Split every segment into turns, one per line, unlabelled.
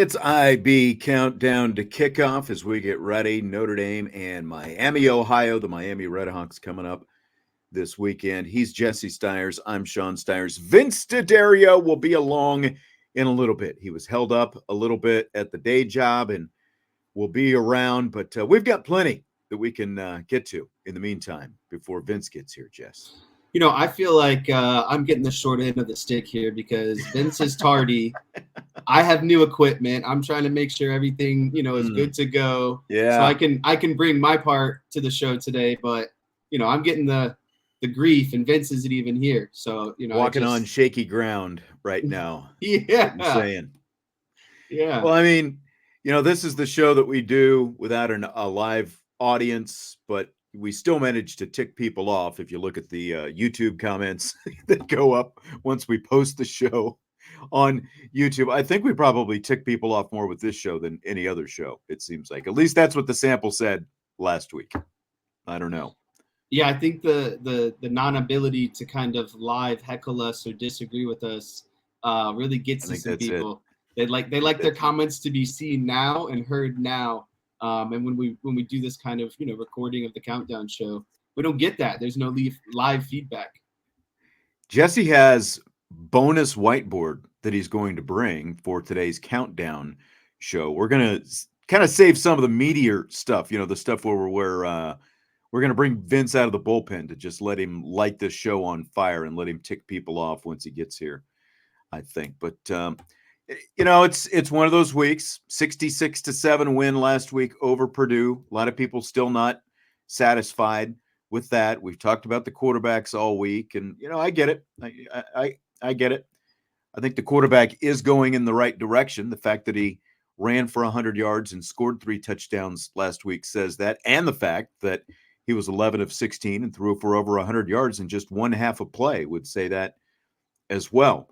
It's IB countdown to kickoff as we get ready. Notre Dame and Miami, Ohio. The Miami Redhawks coming up this weekend. He's Jesse Stiers. I'm Sean Stiers. Vince D'Addario will be along in a little bit. He was held up a little bit at the day job and will be around, but we've got plenty that we can get to in the meantime before Vince gets here, Jess.
I feel like I'm getting the short end of the stick here because Vince is tardy. I have new equipment. I'm trying to make sure everything, is good to go.
Yeah.
So I can bring my part to the show today, but I'm getting the grief, and Vince isn't even here. So
walking on shaky ground right now.
Yeah.
I'm saying.
Yeah.
Well, I mean, this is the show that we do without a live audience, but we still manage to tick people off if you look at the YouTube comments that go up once we post the show on YouTube. I think we probably tick people off more with this show than any other show, it seems like. At least that's what the sample said last week. I don't know.
Yeah, I think the non-ability to kind of live heckle us or disagree with us really gets to some people. They like their comments to be seen now and heard now. And when we do this kind of recording of the countdown show, we don't get that. There's no live feedback.
Jesse has bonus whiteboard that he's going to bring for today's countdown show. We're going to kind of save some of the meatier stuff, the stuff where we're going to bring Vince out of the bullpen to just let him light this show on fire and let him tick people off once he gets here, I think. But it's one of those weeks. 66-7 win last week over Purdue. A lot of people still not satisfied with that. We've talked about the quarterbacks all week, and I get it. I get it. I think the quarterback is going in the right direction. The fact that he ran for 100 yards and scored 3 touchdowns last week says that, and the fact that he was 11 of 16 and threw for over 100 yards in just one half a play would say that as well.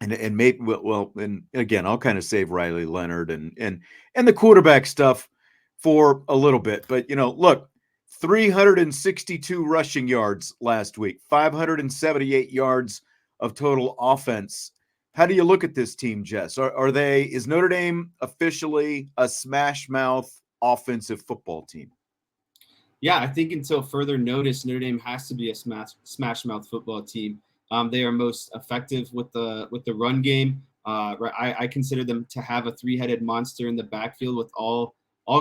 And maybe, well, and again, I'll kind of save Riley Leonard and the quarterback stuff for a little bit. But, look, 362 rushing yards last week, 578 yards of total offense. How do you look at this team, Jess? Is Notre Dame officially a smash mouth offensive football team?
Yeah, I think until further notice, Notre Dame has to be a smash mouth football team. They are most effective with the run game. I consider them to have a 3-headed monster in the backfield with all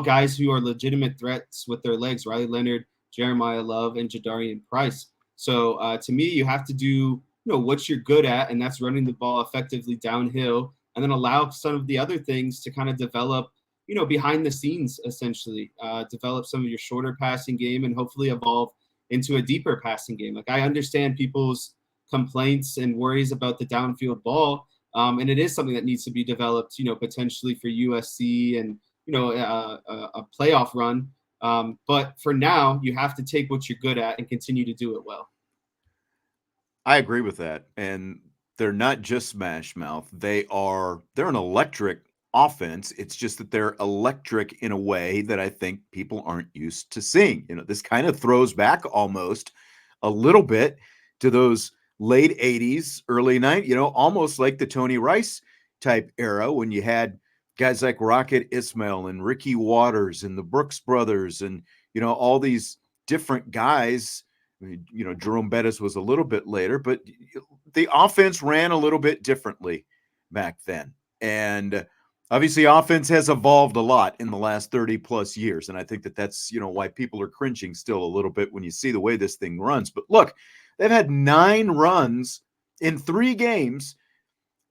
guys who are legitimate threats with their legs. Riley Leonard, Jeremiah Love, and Jadarian Price. So to me, you have to do what you're good at, and that's running the ball effectively downhill, and then allow some of the other things to kind of develop, behind the scenes, essentially. Develop some of your shorter passing game and hopefully evolve into a deeper passing game. Like, I understand people's complaints and worries about the downfield ball, and it is something that needs to be developed, potentially for USC and a playoff run. But for now, you have to take what you're good at and continue to do it well.
I agree with that. And they're not just smash mouth. They're an electric offense. It's just that they're electric in a way that I think people aren't used to seeing. This kind of throws back almost a little bit to those late 80s, early 90s, almost like the Tony Rice type era when you had guys like Rocket Ismail and Ricky Waters and the Brooks brothers and, all these different guys. Jerome Bettis was a little bit later, but the offense ran a little bit differently back then. And obviously offense has evolved a lot in the last 30 plus years. And I think that's, why people are cringing still a little bit when you see the way this thing runs. But look, they've had 9 runs in 3 games.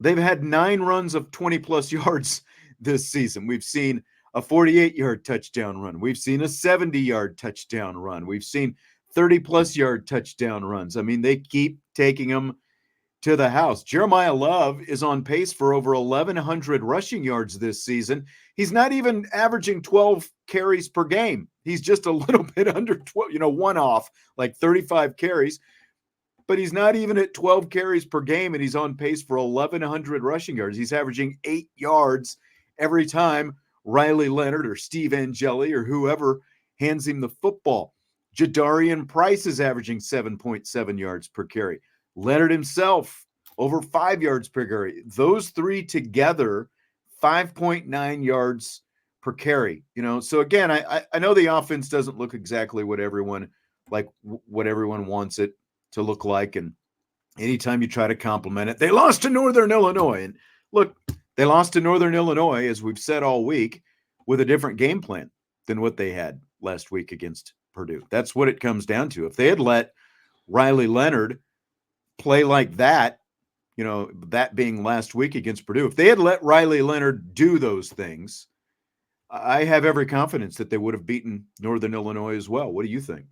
They've had 9 runs of 20 plus yards this season. We've seen a 48-yard touchdown run. We've seen a 70-yard touchdown run. We've seen 30-plus yard touchdown runs. I mean, they keep taking them to the house. Jeremiah Love is on pace for over 1,100 rushing yards this season. He's not even averaging 12 carries per game. He's just a little bit under 12, one off, like 35 carries. But he's not even at 12 carries per game, and he's on pace for 1,100 rushing yards. He's averaging 8 yards every time Riley Leonard or Steve Angeli or whoever hands him the football. Jadarian Price is averaging 7.7 yards per carry. Leonard himself over 5 yards per carry. Those 3 together 5.9 yards per carry. So again, I know the offense doesn't look exactly what everyone wants it to look like, and anytime you try to compliment it, they lost to Northern Illinois. And look, they lost to Northern Illinois, as we've said all week, with a different game plan than what they had last week against Purdue. That's what it comes down to. If they had let Riley Leonard play like that, that being last week against Purdue, if they had let Riley Leonard do those things, I have every confidence that they would have beaten Northern Illinois as well. What do you think?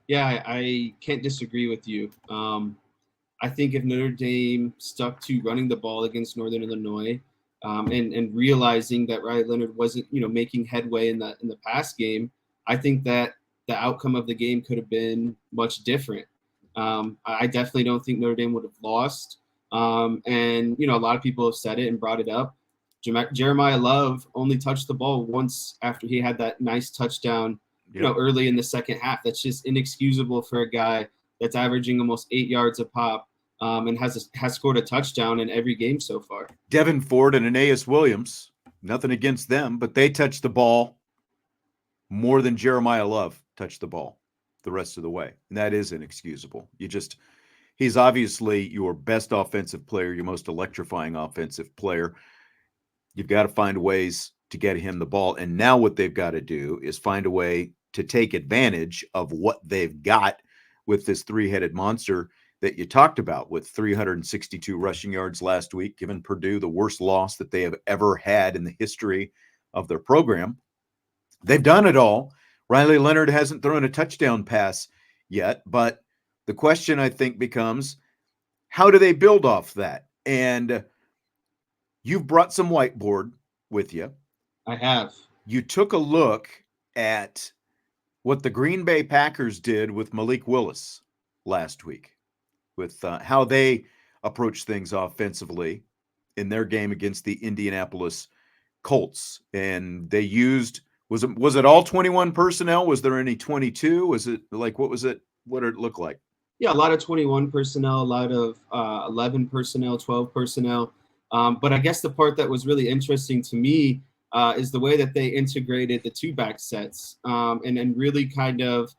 Yeah, I can't disagree with you. I think if Notre Dame stuck to running the ball against Northern Illinois, and realizing that Riley Leonard wasn't, making headway in the pass game, I think that the outcome of the game could have been much different. I definitely don't think Notre Dame would have lost. And a lot of people have said it and brought it up. Jeremiah Love only touched the ball once after he had that nice touchdown, early in the second half. That's just inexcusable for a guy that's averaging almost 8 yards a pop, and has scored a touchdown in every game so far.
Devin Ford and Aeneas Williams, nothing against them, but they touched the ball more than Jeremiah Love touched the ball the rest of the way. And that is inexcusable. He's obviously your best offensive player, your most electrifying offensive player. You've got to find ways to get him the ball. And now what they've got to do is find a way to take advantage of what they've got with this three-headed monster that you talked about, with 362 rushing yards last week, giving Purdue the worst loss that they have ever had in the history of their program. They've done it all. Riley Leonard hasn't thrown a touchdown pass yet, but the question, I think, becomes, how do they build off that? And you've brought some whiteboard with you.
I have.
You took a look at what the Green Bay Packers did with Malik Willis last week, with how they approached things offensively in their game against the Indianapolis Colts. And they used, was it all 21 personnel? Was there any 22? Was it like, what did it look like?
Yeah, a lot of 21 personnel, a lot of 11 personnel, 12 personnel. But I guess the part that was really interesting to me is the way that they integrated the two-back sets, and really kind of,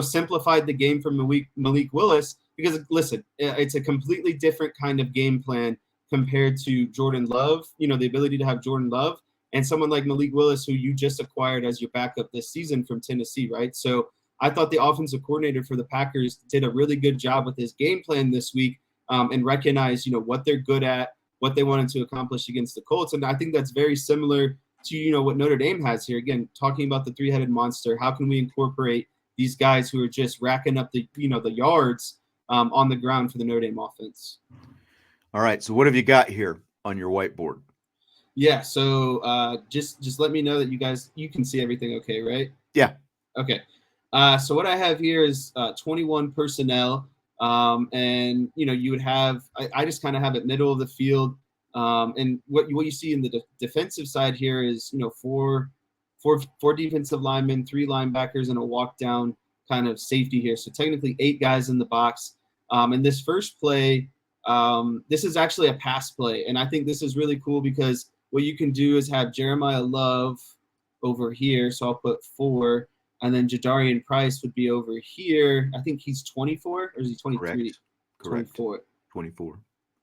simplified the game for Malik Willis. Because, listen, it's a completely different kind of game plan compared to Jordan Love, the ability to have Jordan Love and someone like Malik Willis, who you just acquired as your backup this season from Tennessee, right? So I thought the offensive coordinator for the Packers did a really good job with his game plan this week, and recognized, what they're good at, what they wanted to accomplish against the Colts. And I think that's very similar to, what Notre Dame has here. Again, talking about the three-headed monster, how can we incorporate these guys who are just racking up the yards on the ground for the Notre Dame offense?
All right, so what have you got here on your whiteboard?
Yeah, so just let me know that you can see everything okay, right?
Yeah.
Okay. So what I have here is 21 personnel, and you would have, I just kind of have it middle of the field, and what you see in the defensive side here is four defensive linemen, 3 linebackers, and a walk down kind of safety here. So technically 8 guys in the box. And this first play, this is actually a pass play, and I think this is really cool because what you can do is have Jeremiah Love over here. So I'll put 4. And then Jadarian Price would be over here. I think he's 24, or is he 23?
Correct.
24.
24.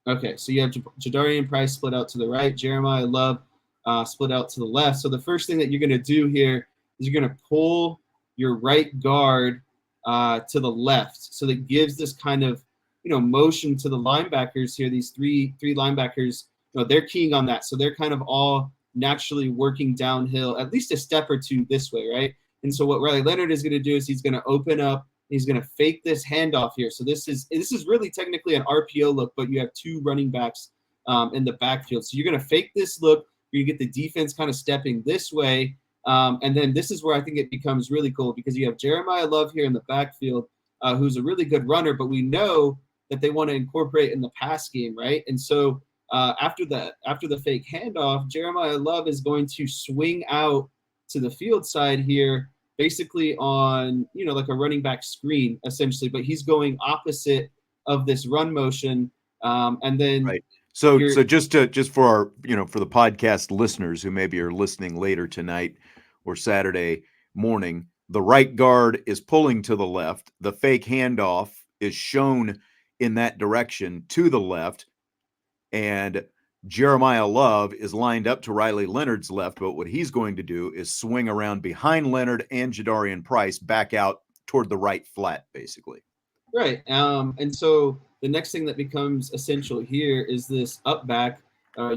Okay, so you have Jadarian Price split out to the right, Jeremiah Love split out to the left. So the first thing that you're going to do here is you're going to pull your right guard to the left. So that gives this kind of, motion to the linebackers here. These three linebackers, they're keying on that. So they're kind of all naturally working downhill, at least a step or two this way, right? And so what Riley Leonard is going to do is he's going to open up. He's going to fake this handoff here. So this is really technically an RPO look, but you have 2 running backs in the backfield. So you're going to fake this look. You're going to get the defense kind of stepping this way. And then this is where I think it becomes really cool, because you have Jeremiah Love here in the backfield, who's a really good runner, but we know that they want to incorporate in the pass game, right? And so after the fake handoff, Jeremiah Love is going to swing out to the field side here, basically on, like a running back screen, essentially, but he's going opposite of this run motion. And then,
right. So just for our, for the podcast listeners who maybe are listening later tonight or Saturday morning, the right guard is pulling to the left. The fake handoff is shown in that direction to the left, and Jeremiah Love is lined up to Riley Leonard's left, but what he's going to do is swing around behind Leonard and Jadarian Price back out toward the right flat, basically.
Right. And so the next thing that becomes essential here is this up back.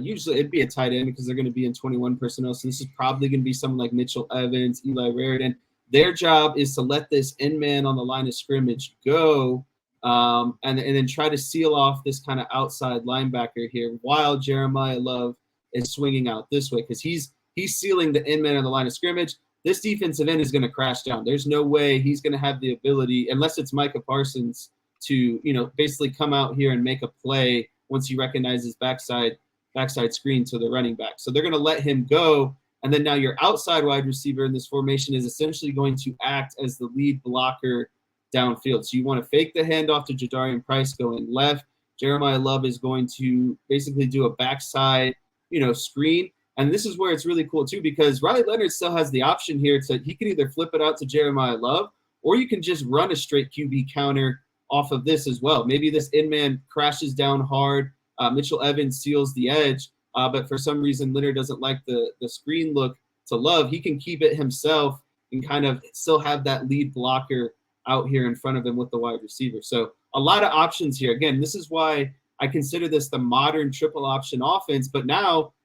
Usually it'd be a tight end because they're going to be in 21 personnel. So this is probably going to be someone like Mitchell Evans, Eli Raridan. Their job is to let this end man on the line of scrimmage go and then try to seal off this kind of outside linebacker here while Jeremiah Love is swinging out this way because he's sealing the end man on the line of scrimmage. This defensive end is going to crash down. There's no way he's going to have the ability, unless it's Micah Parsons, to basically come out here and make a play once he recognizes backside screen to the running back. So they're going to let him go, and then now your outside wide receiver in this formation is essentially going to act as the lead blocker downfield. So you want to fake the handoff to Jadarian Price going left. Jeremiah Love is going to basically do a backside, screen. And this is where it's really cool, too, because Riley Leonard still has the option here he can either flip it out to Jeremiah Love, or you can just run a straight QB counter off of this as well. Maybe this end man crashes down hard. Mitchell Evans seals the edge, but for some reason Leonard doesn't like the screen look to Love. He can keep it himself and kind of still have that lead blocker out here in front of him with the wide receiver. So a lot of options here. Again, this is why I consider this the modern triple option offense, but now –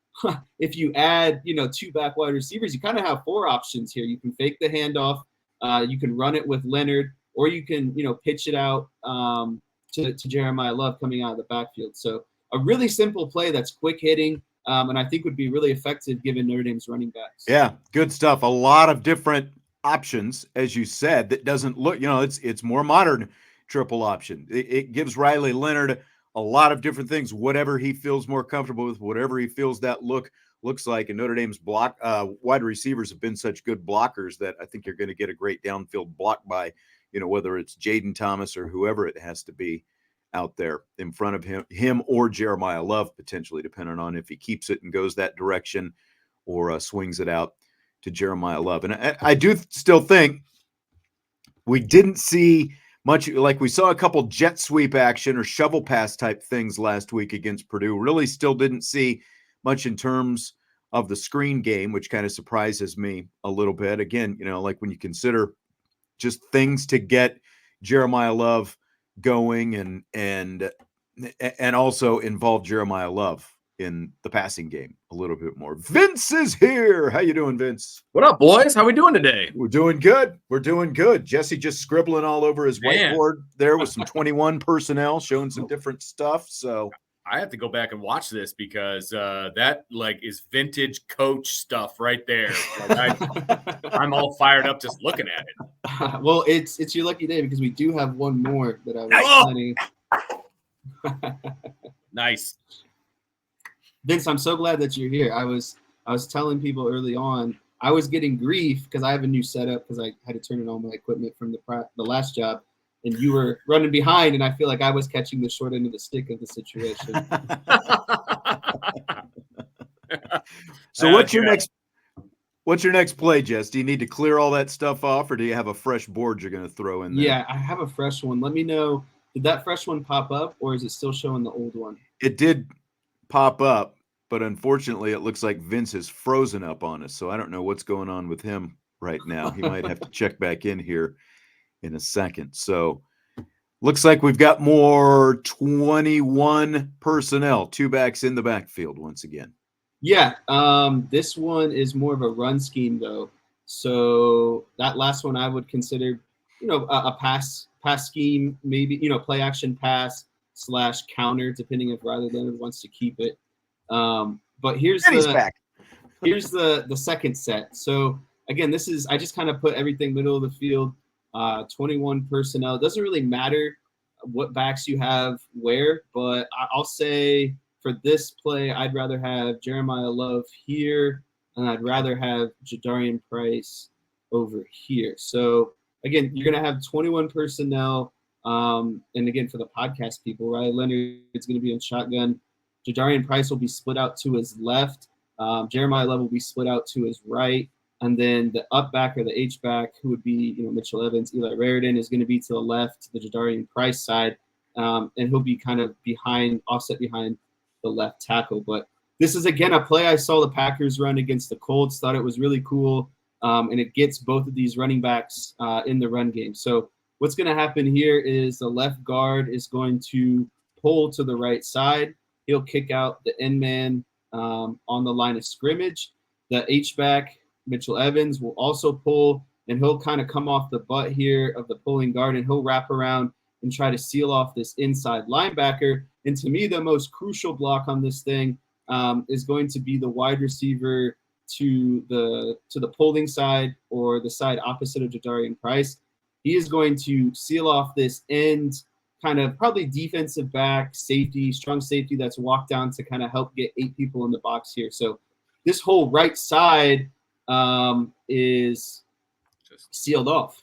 if you add, two back wide receivers, you kind of have four options here. You can fake the handoff, you can run it with Leonard, or you can, pitch it out to Jeremiah Love coming out of the backfield. So a really simple play that's quick hitting, and I think would be really effective given Notre Dame's running backs.
Yeah, good stuff. A lot of different options, as you said, that doesn't look, it's more modern triple option. It gives Riley Leonard a lot of different things, whatever he feels more comfortable with, whatever he feels that looks like. And Notre Dame's wide receivers have been such good blockers that I think you're going to get a great downfield block by, whether it's Jaden Thomas or whoever it has to be out there in front of him or Jeremiah Love, potentially, depending on if he keeps it and goes that direction or swings it out to Jeremiah Love. And I do still think we didn't see much, like we saw a couple jet sweep action or shovel pass type things last week against Purdue. Really still didn't see much in terms of the screen game, which kind of surprises me a little bit. Again, like when you consider just things to get Jeremiah Love going and also involve Jeremiah Love in the passing game a little bit more. Vince is here. How you doing, Vince?
What up, boys? How we doing today?
We're doing good. Jesse just scribbling all over his whiteboard there with some 21 personnel showing some different stuff. So
I have to go back and watch this because that is vintage coach stuff right there. I'm all fired up just looking at it.
Well, it's your lucky day because we do have one more that I was planning.
Nice.
Vince, I'm so glad that you're here. I was telling people early on, I was getting grief because I have a new setup because I had to turn in all my equipment from the last job, and you were running behind, and I feel like I was catching the short end of the stick of the situation.
So what's your next play, Jess? Do you need to clear all that stuff off, or do you have a fresh board you're going to throw in there?
Yeah, I have a fresh one. Let me know, did that fresh one pop up, or is it still showing the old one?
It did pop up, but unfortunately it looks like Vince is frozen up on us, so I don't know what's going on with him right now. He might have to check back in here in a second. So looks like we've got more 21 personnel, two backs in the backfield once again.
Yeah, this one is more of a run scheme though. So that last one I would consider, a pass scheme, maybe, play action pass / counter, depending if Riley Leonard wants to keep it. But here's the second set. So again, I just kind of put everything middle of the field, 21 personnel. It doesn't really matter what backs you have where, but I'll say for this play, I'd rather have Jeremiah Love here, and I'd rather have Jadarian Price over here. So again, you're going to have 21 personnel. And again, for the podcast people, Riley Leonard is going to be in shotgun. Jadarian Price will be split out to his left. Jeremiah Love will be split out to his right. And then the up back or the H back, who would be, Mitchell Evans, Eli Raridan, is going to be to the left, the Jadarian Price side. And he'll be kind of offset behind the left tackle. But this is, again, a play I saw the Packers run against the Colts. Thought it was really cool. And it gets both of these running backs in the run game. So what's going to happen here is the left guard is going to pull to the right side. He'll kick out the end man on the line of scrimmage. The H-back, Mitchell Evans, will also pull, and he'll kind of come off the butt here of the pulling guard, and he'll wrap around and try to seal off this inside linebacker. And to me, the most crucial block on this thing is going to be the wide receiver to the pulling side, or the side opposite of Jadarian Price. He is going to seal off this end, kind of probably defensive back, safety, strong safety that's walked down to kind of help get 8 people in the box here. So this whole right side is sealed off.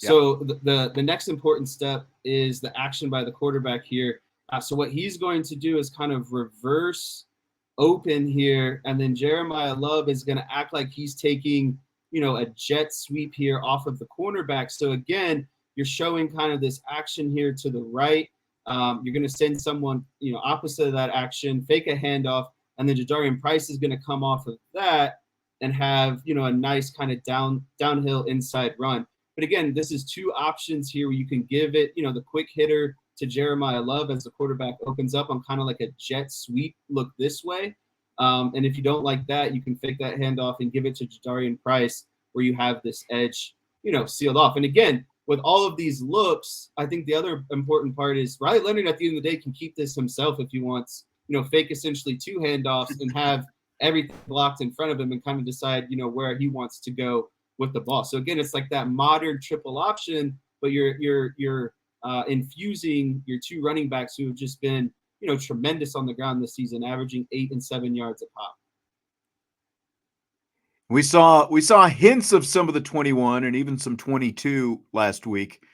Yep. So the next important step is the action by the quarterback here. So what he's going to do is kind of reverse open here, and then Jeremiah Love is going to act like he's taking, a jet sweep here off of the cornerback. So again, you're showing kind of this action here to the right. You're going to send someone, opposite of that action, fake a handoff, and then Jadarian Price is going to come off of that and have, a nice kind of downhill inside run. But again, this is 2 options here where you can give it, the quick hitter to Jeremiah Love as the quarterback opens up on kind of like a jet sweep look this way. And if you don't like that, you can fake that handoff and give it to Jadarian Price, where you have this edge, sealed off. And again, with all of these looks, I think the other important part is Riley Leonard at the end of the day can keep this himself if he wants, fake essentially 2 handoffs and have everything blocked in front of him and kind of decide, where he wants to go with the ball. So again, it's like that modern triple option, but you're infusing your 2 running backs who have just been, tremendous on the ground this season, averaging 8 and 7 yards a pop.
We saw hints of some of the 21 and even some 22 last week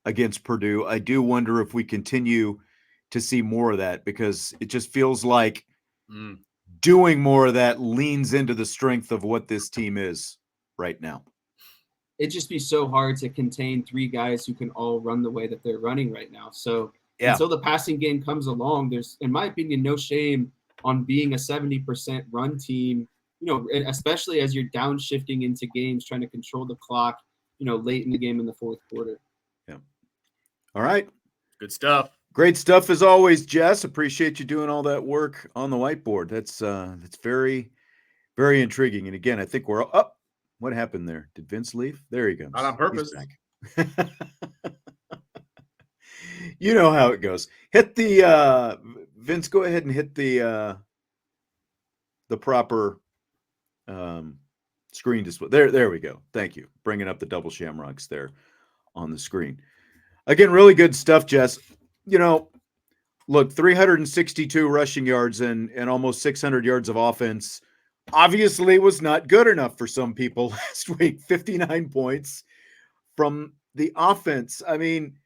against Purdue. I do wonder if we continue to see more of that, because it just feels like doing more of that leans into the strength of what this team is right now.
It'd just be so hard to contain 3 guys who can all run the way that they're running right now. So until the passing game comes along, there's, in my opinion, no shame on being a 70% run team, especially as you're downshifting into games, trying to control the clock, late in the game in the 4th quarter.
Yeah. All right.
Good stuff.
Great stuff as always, Jess. Appreciate you doing all that work on the whiteboard. That's very, very intriguing. And again, I think we're up. What happened there? Did Vince leave? There he goes.
Not on purpose.
He's back. You know how it goes. Hit the Vince. Go ahead and hit the proper screen display. There we go. Thank you. Bringing up the double shamrocks there on the screen. Again, really good stuff, Jess. Look, 362 rushing yards and almost 600 yards of offense obviously was not good enough for some people last week. 59 points from the offense. I mean,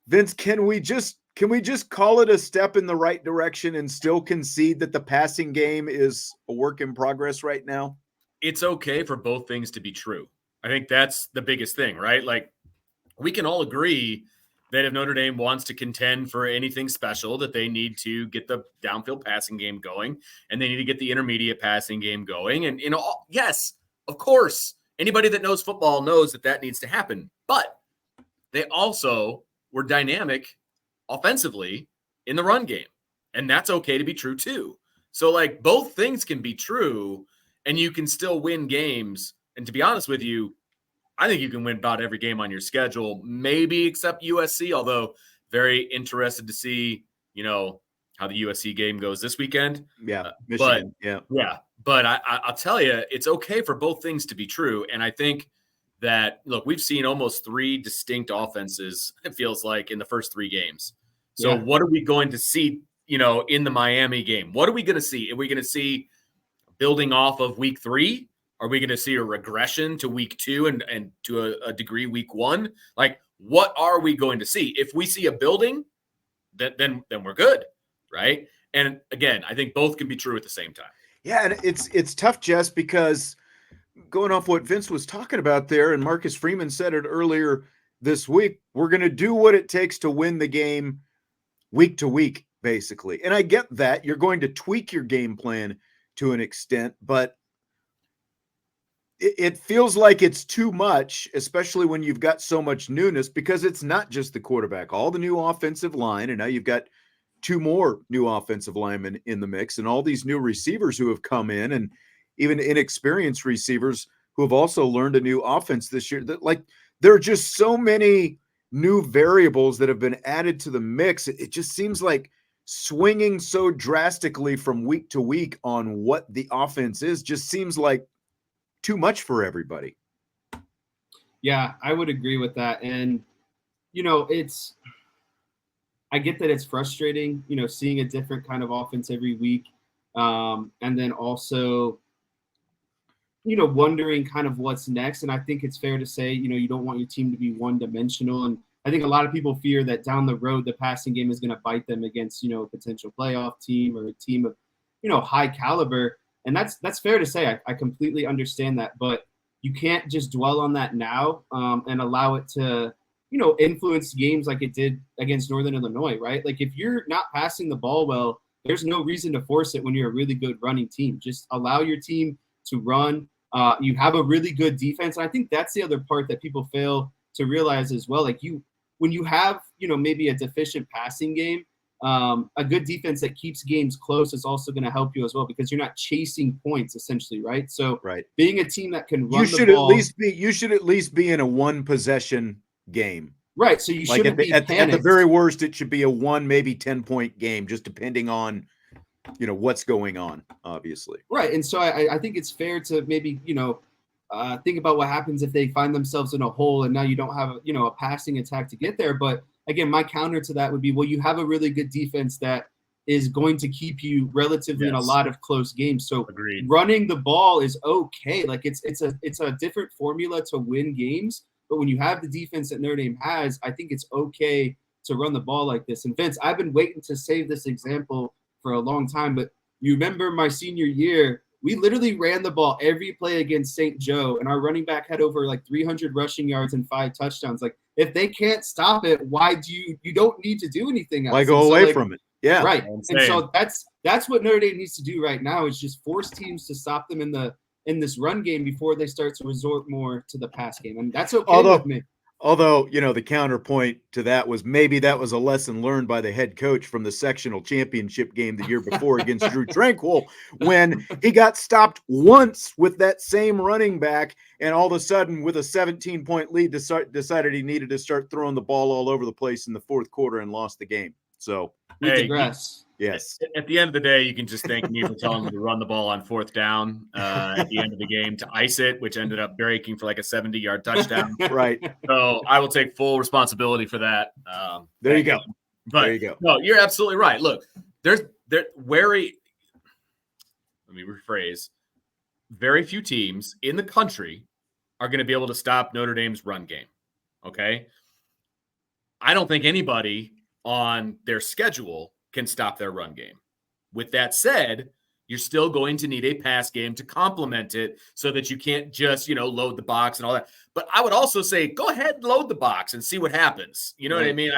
Vince, can we just call it a step in the right direction and still concede that the passing game is a work in progress right now?
It's okay for both things to be true. I think that's the biggest thing, right? Like, we can all agree that if Notre Dame wants to contend for anything special, that they need to get the downfield passing game going, and they need to get the intermediate passing game going. And, yes, of course, anybody that knows football knows that needs to happen. But they also were dynamic offensively in the run game, and that's okay to be true too. So, like, both things can be true, and you can still win games. And to be honest with you, I think you can win about every game on your schedule, maybe except USC, although very interested to see, how the USC game goes this weekend.
Yeah. Michigan,
But I'll tell you, it's okay for both things to be true. And I think that, look, we've seen almost 3 distinct offenses, it feels like, in the first 3 games. So what are we going to see, in the Miami game? What are we going to see? Are we going to see building off of week 3? Are we going to see a regression to week 2 and to a degree week 1? Like, what are we going to see? If we see a building, then we're good, right? And again, I think both can be true at the same time.
Yeah, and it's tough, Jess, because going off what Vince was talking about there, and Marcus Freeman said it earlier this week, we're going to do what it takes to win the game week to week, basically. And I get that. You're going to tweak your game plan to an extent, but it feels like it's too much, especially when you've got so much newness, because it's not just the quarterback, all the new offensive line, and now you've got 2 more new offensive linemen in the mix, and all these new receivers who have come in, and even inexperienced receivers who have also learned a new offense this year. That, like, there are just so many new variables that have been added to the mix. It just seems like swinging so drastically from week to week on what the offense is just seems like too much for everybody.
Yeah, I would agree with that. And, I get that it's frustrating, seeing a different kind of offense every week. And then also, wondering kind of what's next. And I think it's fair to say, you don't want your team to be one-dimensional. And I think a lot of people fear that down the road, the passing game is going to bite them against, a potential playoff team or a team of, high caliber. And that's fair to say. I completely understand that. But you can't just dwell on that now and allow it to, influence games like it did against Northern Illinois, right? Like, if you're not passing the ball well, there's no reason to force it when you're a really good running team. Just allow your team to run. You have a really good defense. And I think that's the other part that people fail to realize as well. Like, when you have, maybe a deficient passing game, a good defense that keeps games close is also going to help you as well, because you're not chasing points essentially, right? So being a team that can run the ball,
you should at least be in a 1-possession game.
Right. So you shouldn't be panicked.
At the very worst, it should be a 1, maybe 10-point game, just depending on, what's going on, obviously.
Right. And so I think it's fair to maybe, think about what happens if they find themselves in a hole and now you don't have, a passing attack to get there. But again, my counter to that would be, well, you have a really good defense that is going to keep you relatively in a lot of close games. So running the ball is okay. Like, it's a different formula to win games. But when you have the defense that Notre Dame has, I think it's okay to run the ball like this. And Vince, I've been waiting to save this example for a long time, but you remember my senior year, we literally ran the ball every play against St. Joe, and our running back had over like 300 rushing yards and 5 touchdowns. Like, if they can't stop it, why do you don't need to do anything else?
Why go away from it? Yeah.
Right. And so that's what Notre Dame needs to do right now, is just force teams to stop them in this run game before they start to resort more to the pass game. And that's okay with me.
Although, the counterpoint to that was maybe that was a lesson learned by the head coach from the sectional championship game the year before against Drew Tranquil, when he got stopped once with that same running back, and all of a sudden with a 17-point lead decided he needed to start throwing the ball all over the place in the fourth quarter and lost the game. So
we digress.
Yes.
At the end of the day, you can just thank me for telling me to run the ball on 4th down at the end of the game to ice it, which ended up breaking for like a 70-yard touchdown.
Right.
So I will take full responsibility for that.
There you go.
But
there you go.
No, you're absolutely right. Look, let me rephrase. Very few teams in the country are going to be able to stop Notre Dame's run game. Okay. I don't think anybody on their schedule can stop their run game. With that said, you're still going to need a pass game to complement it, so that you can't just, load the box and all that. But I would also say, go ahead and load the box and see what happens. You know what I mean?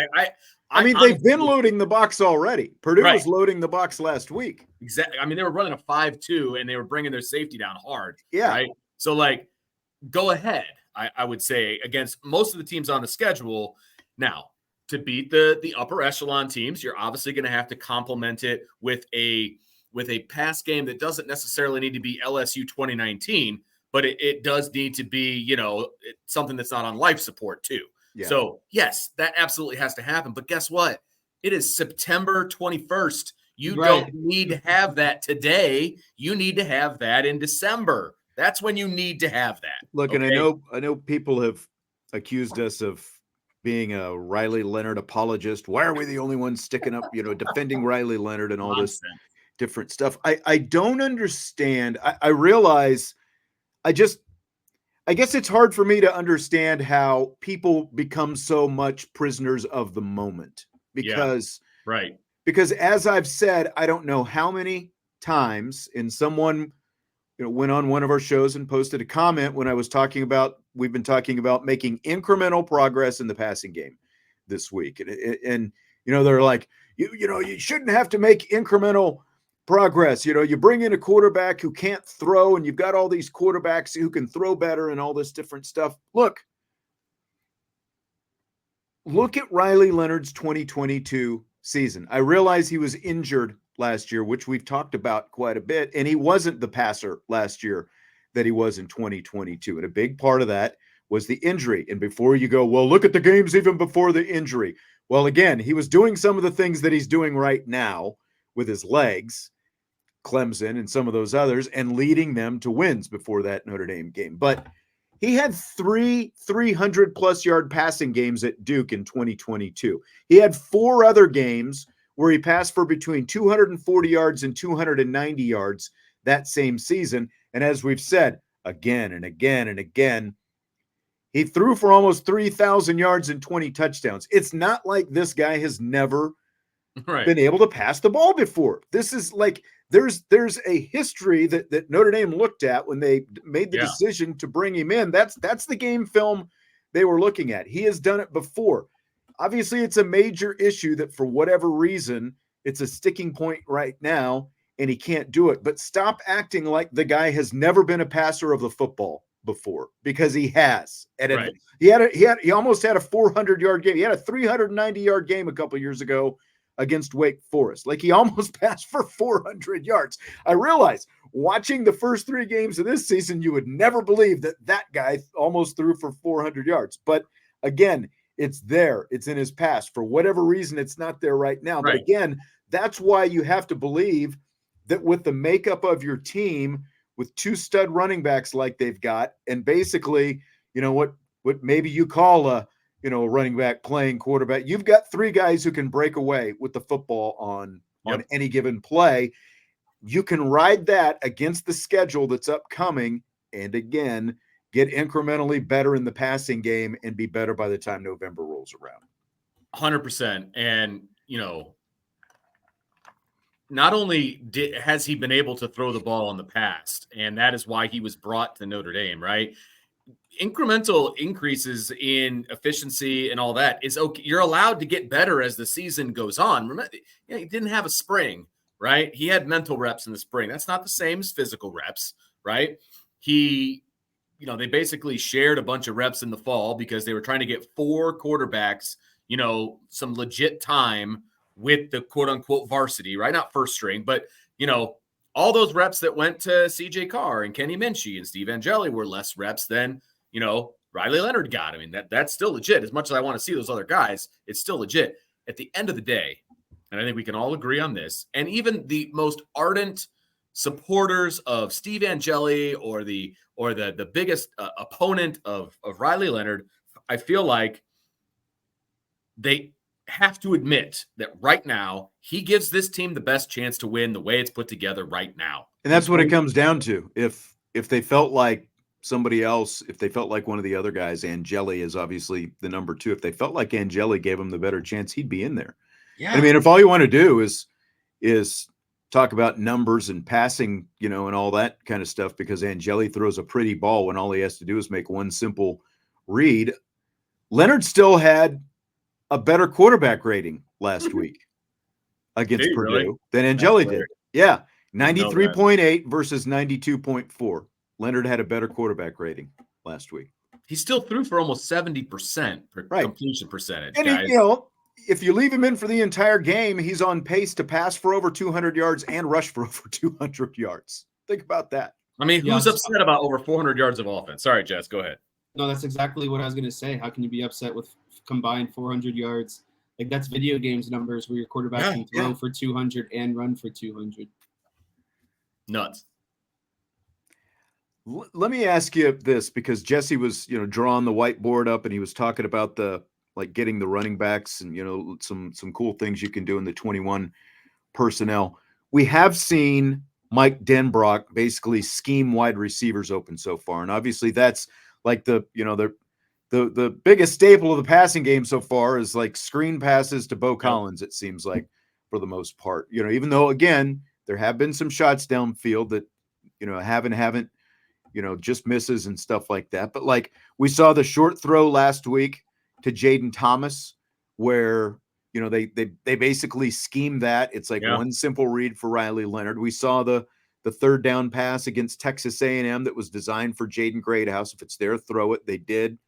I mean, they've been loading the box already. Purdue was loading the box last week.
Exactly. I mean, they were running a 5-2 and they were bringing their safety down hard.
Yeah.
Right. So, go ahead, I would say, against most of the teams on the schedule. Now, to beat the upper echelon teams, you're obviously going to have to complement it with a pass game that doesn't necessarily need to be LSU 2019, but it does need to be, something that's not on life support too. Yeah. So yes, that absolutely has to happen. But guess what? It is September 21st. You don't need to have that today. You need to have that in December. That's when you need to have that.
Look, okay? And I know people have accused us of being a Riley Leonard apologist. Why are we the only ones sticking up, defending Riley Leonard and all this different stuff? I don't understand. I realize I guess it's hard for me to understand how people become so much prisoners of the moment, because Because as I've said, I don't know how many times, and someone went on one of our shows and posted a comment when I was talking about, we've been talking about making incremental progress in the passing game this week. And they're like, you shouldn't have to make incremental progress. You bring in a quarterback who can't throw, and you've got all these quarterbacks who can throw better and all this different stuff. Look at Riley Leonard's 2022 season. I realize he was injured last year, which we've talked about quite a bit, and he wasn't the passer last year that he was in 2022. And a big part of that was the injury. And before you go, well, look at the games even before the injury. Well, again, he was doing some of the things that he's doing right now with his legs, Clemson and some of those others, and leading them to wins before that Notre Dame game. But he had 300-plus yard passing games at Duke in 2022. He had 4 other games where he passed for between 240 yards and 290 yards that same season. And as we've said again and again and again, he threw for almost 3,000 yards and 20 touchdowns. It's not like this guy has never been able to pass the ball before. This is like, there's a history that Notre Dame looked at when they made the decision to bring him in. That's the game film they were looking at. He has done it before. Obviously, it's a major issue that for whatever reason, it's a sticking point right now, and he can't do it. But stop acting like the guy has never been a passer of the football before, because he has. And he almost had a 400-yard game. He had a 390-yard game a couple years ago against Wake Forest. Like, he almost passed for 400 yards. I realize watching the first 3 games of this season, you would never believe that guy almost threw for 400 yards. But again, it's there. It's in his past. For whatever reason, it's not there right now. But again, that's why you have to believe that with the makeup of your team, with 2 stud running backs like they've got, and basically, what maybe you call a running back playing quarterback, you've got 3 guys who can break away with the football on any given play. You can ride that against the schedule that's upcoming, and again, get incrementally better in the passing game and be better by the time November rolls around.
100%. And, not only has he been able to throw the ball in the past, and that is why he was brought to Notre Dame, right? Incremental increases in efficiency and all that is okay. You're allowed to get better as the season goes on. Remember, he didn't have a spring, right? He had mental reps in the spring. That's not the same as physical reps, right? They basically shared a bunch of reps in the fall because they were trying to get 4 quarterbacks, some legit time with the quote unquote varsity, right? Not first string, but, all those reps that went to CJ Carr and Kenny Minchie and Steve Angeli were less reps than, Riley Leonard got. I mean, that's still legit. As much as I want to see those other guys, it's still legit. At the end of the day, and I think we can all agree on this, and even the most ardent supporters of Steve Angeli or the biggest opponent of Riley Leonard, I feel like they have to admit that right now he gives this team the best chance to win the way it's put together right now.
And that's what it comes down to. If they felt like somebody else, if they felt like one of the other guys, Angeli is obviously the number 2. If they felt like Angeli gave him the better chance, he'd be in there. Yeah. I mean, if all you want to do is talk about numbers and passing, and all that kind of stuff, because Angeli throws a pretty ball when all he has to do is make one simple read. Leonard still had a better quarterback rating last week against Purdue than Angeli did. Yeah, 93.8 versus 92.4. Leonard had a better quarterback rating last week.
He still threw for almost 70% completion percentage.
And
guys.
If you leave him in for the entire game, he's on pace to pass for over 200 yards and rush for over 200 yards. Think about that.
I mean, who's upset about over 400 yards of offense? Sorry, Jess, go ahead.
No, that's exactly what I was going to say. How can you be upset with combined 400 yards? Like, that's video games numbers where your quarterback can throw for 200 and run for 200.
Nuts.
Let me ask you this, because Jesse was, drawing the whiteboard up, and he was talking about getting the running backs and, some cool things you can do in the 21 personnel. We have seen Mike Denbrock basically scheme wide receivers open so far. And obviously that's like the biggest staple of the passing game so far is like screen passes to Bo Collins, it seems like. for the most part. Even though, again, there have been some shots downfield that, haven't, just misses and stuff like that. But like we saw the short throw last week to Jaden Thomas where, they basically schemed that. It's like one simple read for Riley Leonard. We saw the third down pass against Texas A&M that was designed for Jaden Greathouse. If it's there, throw it. They did,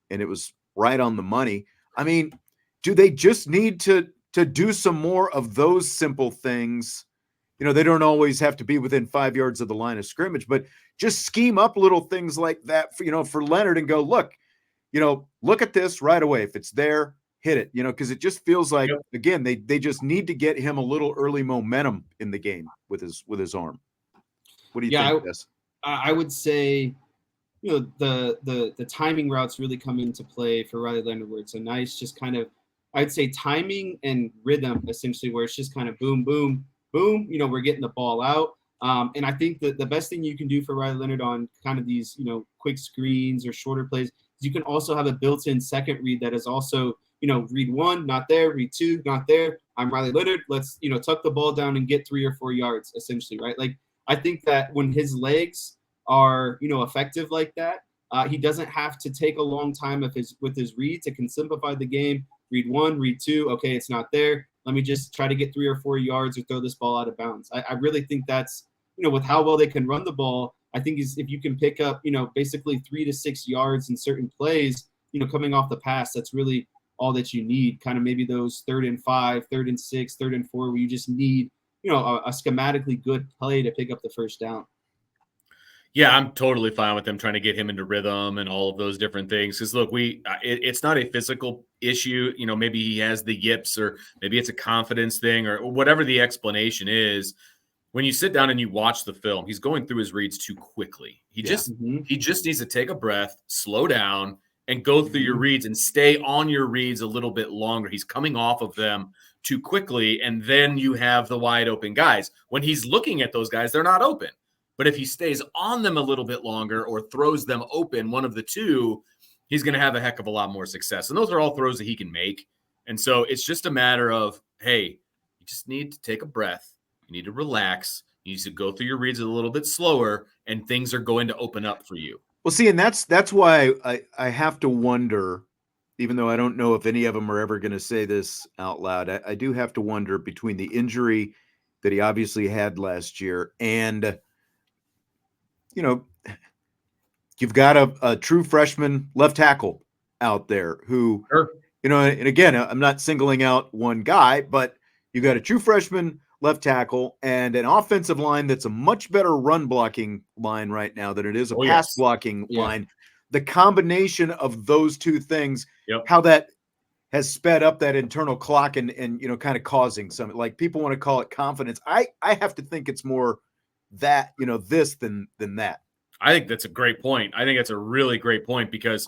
and it was right on the money. I mean, do they just need to do some more of those simple things? They don't always have to be within 5 yards of the line of scrimmage, but just scheme up little things like that for Leonard and go, look at this right away. If it's there, hit it, because it just feels like, again, they just need to get him a little early momentum in the game with his arm. What do you think, Des?
I would say, the timing routes really come into play for Riley Leonard, where it's a nice, just kind of, I'd say timing and rhythm, essentially, where it's just kind of boom, boom, boom, we're getting the ball out. And I think that the best thing you can do for Riley Leonard on kind of these, quick screens or shorter plays is you can also have a built-in second read that is also, read 1, not there, read 2, not there. I'm Riley Leonard. Let's, tuck the ball down and get 3 or 4 yards, essentially, right? Like, I think that when his legs are, effective like that, he doesn't have to take a long time with his reads. It can simplify the game. Read 1, read 2. Okay, it's not there. Let me just try to get 3 or 4 yards or throw this ball out of bounds. I really think that's, with how well they can run the ball, I think if you can pick up, basically 3 to 6 yards in certain plays, coming off the pass, that's really all that you need. Kind of maybe those 3rd and 5, 3rd and 6, 3rd and 4, where you just need, a schematically good play to pick up the first down.
Yeah, I'm totally fine with them trying to get him into rhythm and all of those different things. Because look, it's not a physical issue. Maybe he has the yips, or maybe it's a confidence thing, or whatever the explanation is. When you sit down and you watch the film, he's going through his reads too quickly. He just needs to take a breath, slow down, and go through your reads and stay on your reads a little bit longer. He's coming off of them too quickly, and then you have the wide open guys. When he's looking at those guys, they're not open. But if he stays on them a little bit longer or throws them open, one of the two, he's going to have a heck of a lot more success. And those are all throws that he can make. And so it's just a matter of, hey, you just need to take a breath. You need to relax. You need to go through your reads a little bit slower, and things are going to open up for you.
Well, see, and that's why I have to wonder, even though I don't know if any of them are ever going to say this out loud, I do have to wonder between the injury that he obviously had last year and, you've got a true freshman left tackle out there who, and again, I'm not singling out one guy, but you got a true freshman left tackle and an offensive line that's a much better run blocking line right now than it is a pass blocking line. The combination of those two things, how that has sped up that internal clock and kind of causing some, like, people want to call it confidence. I have to think it's more that, this than that.
I think that's a great point. I think that's a really great point, because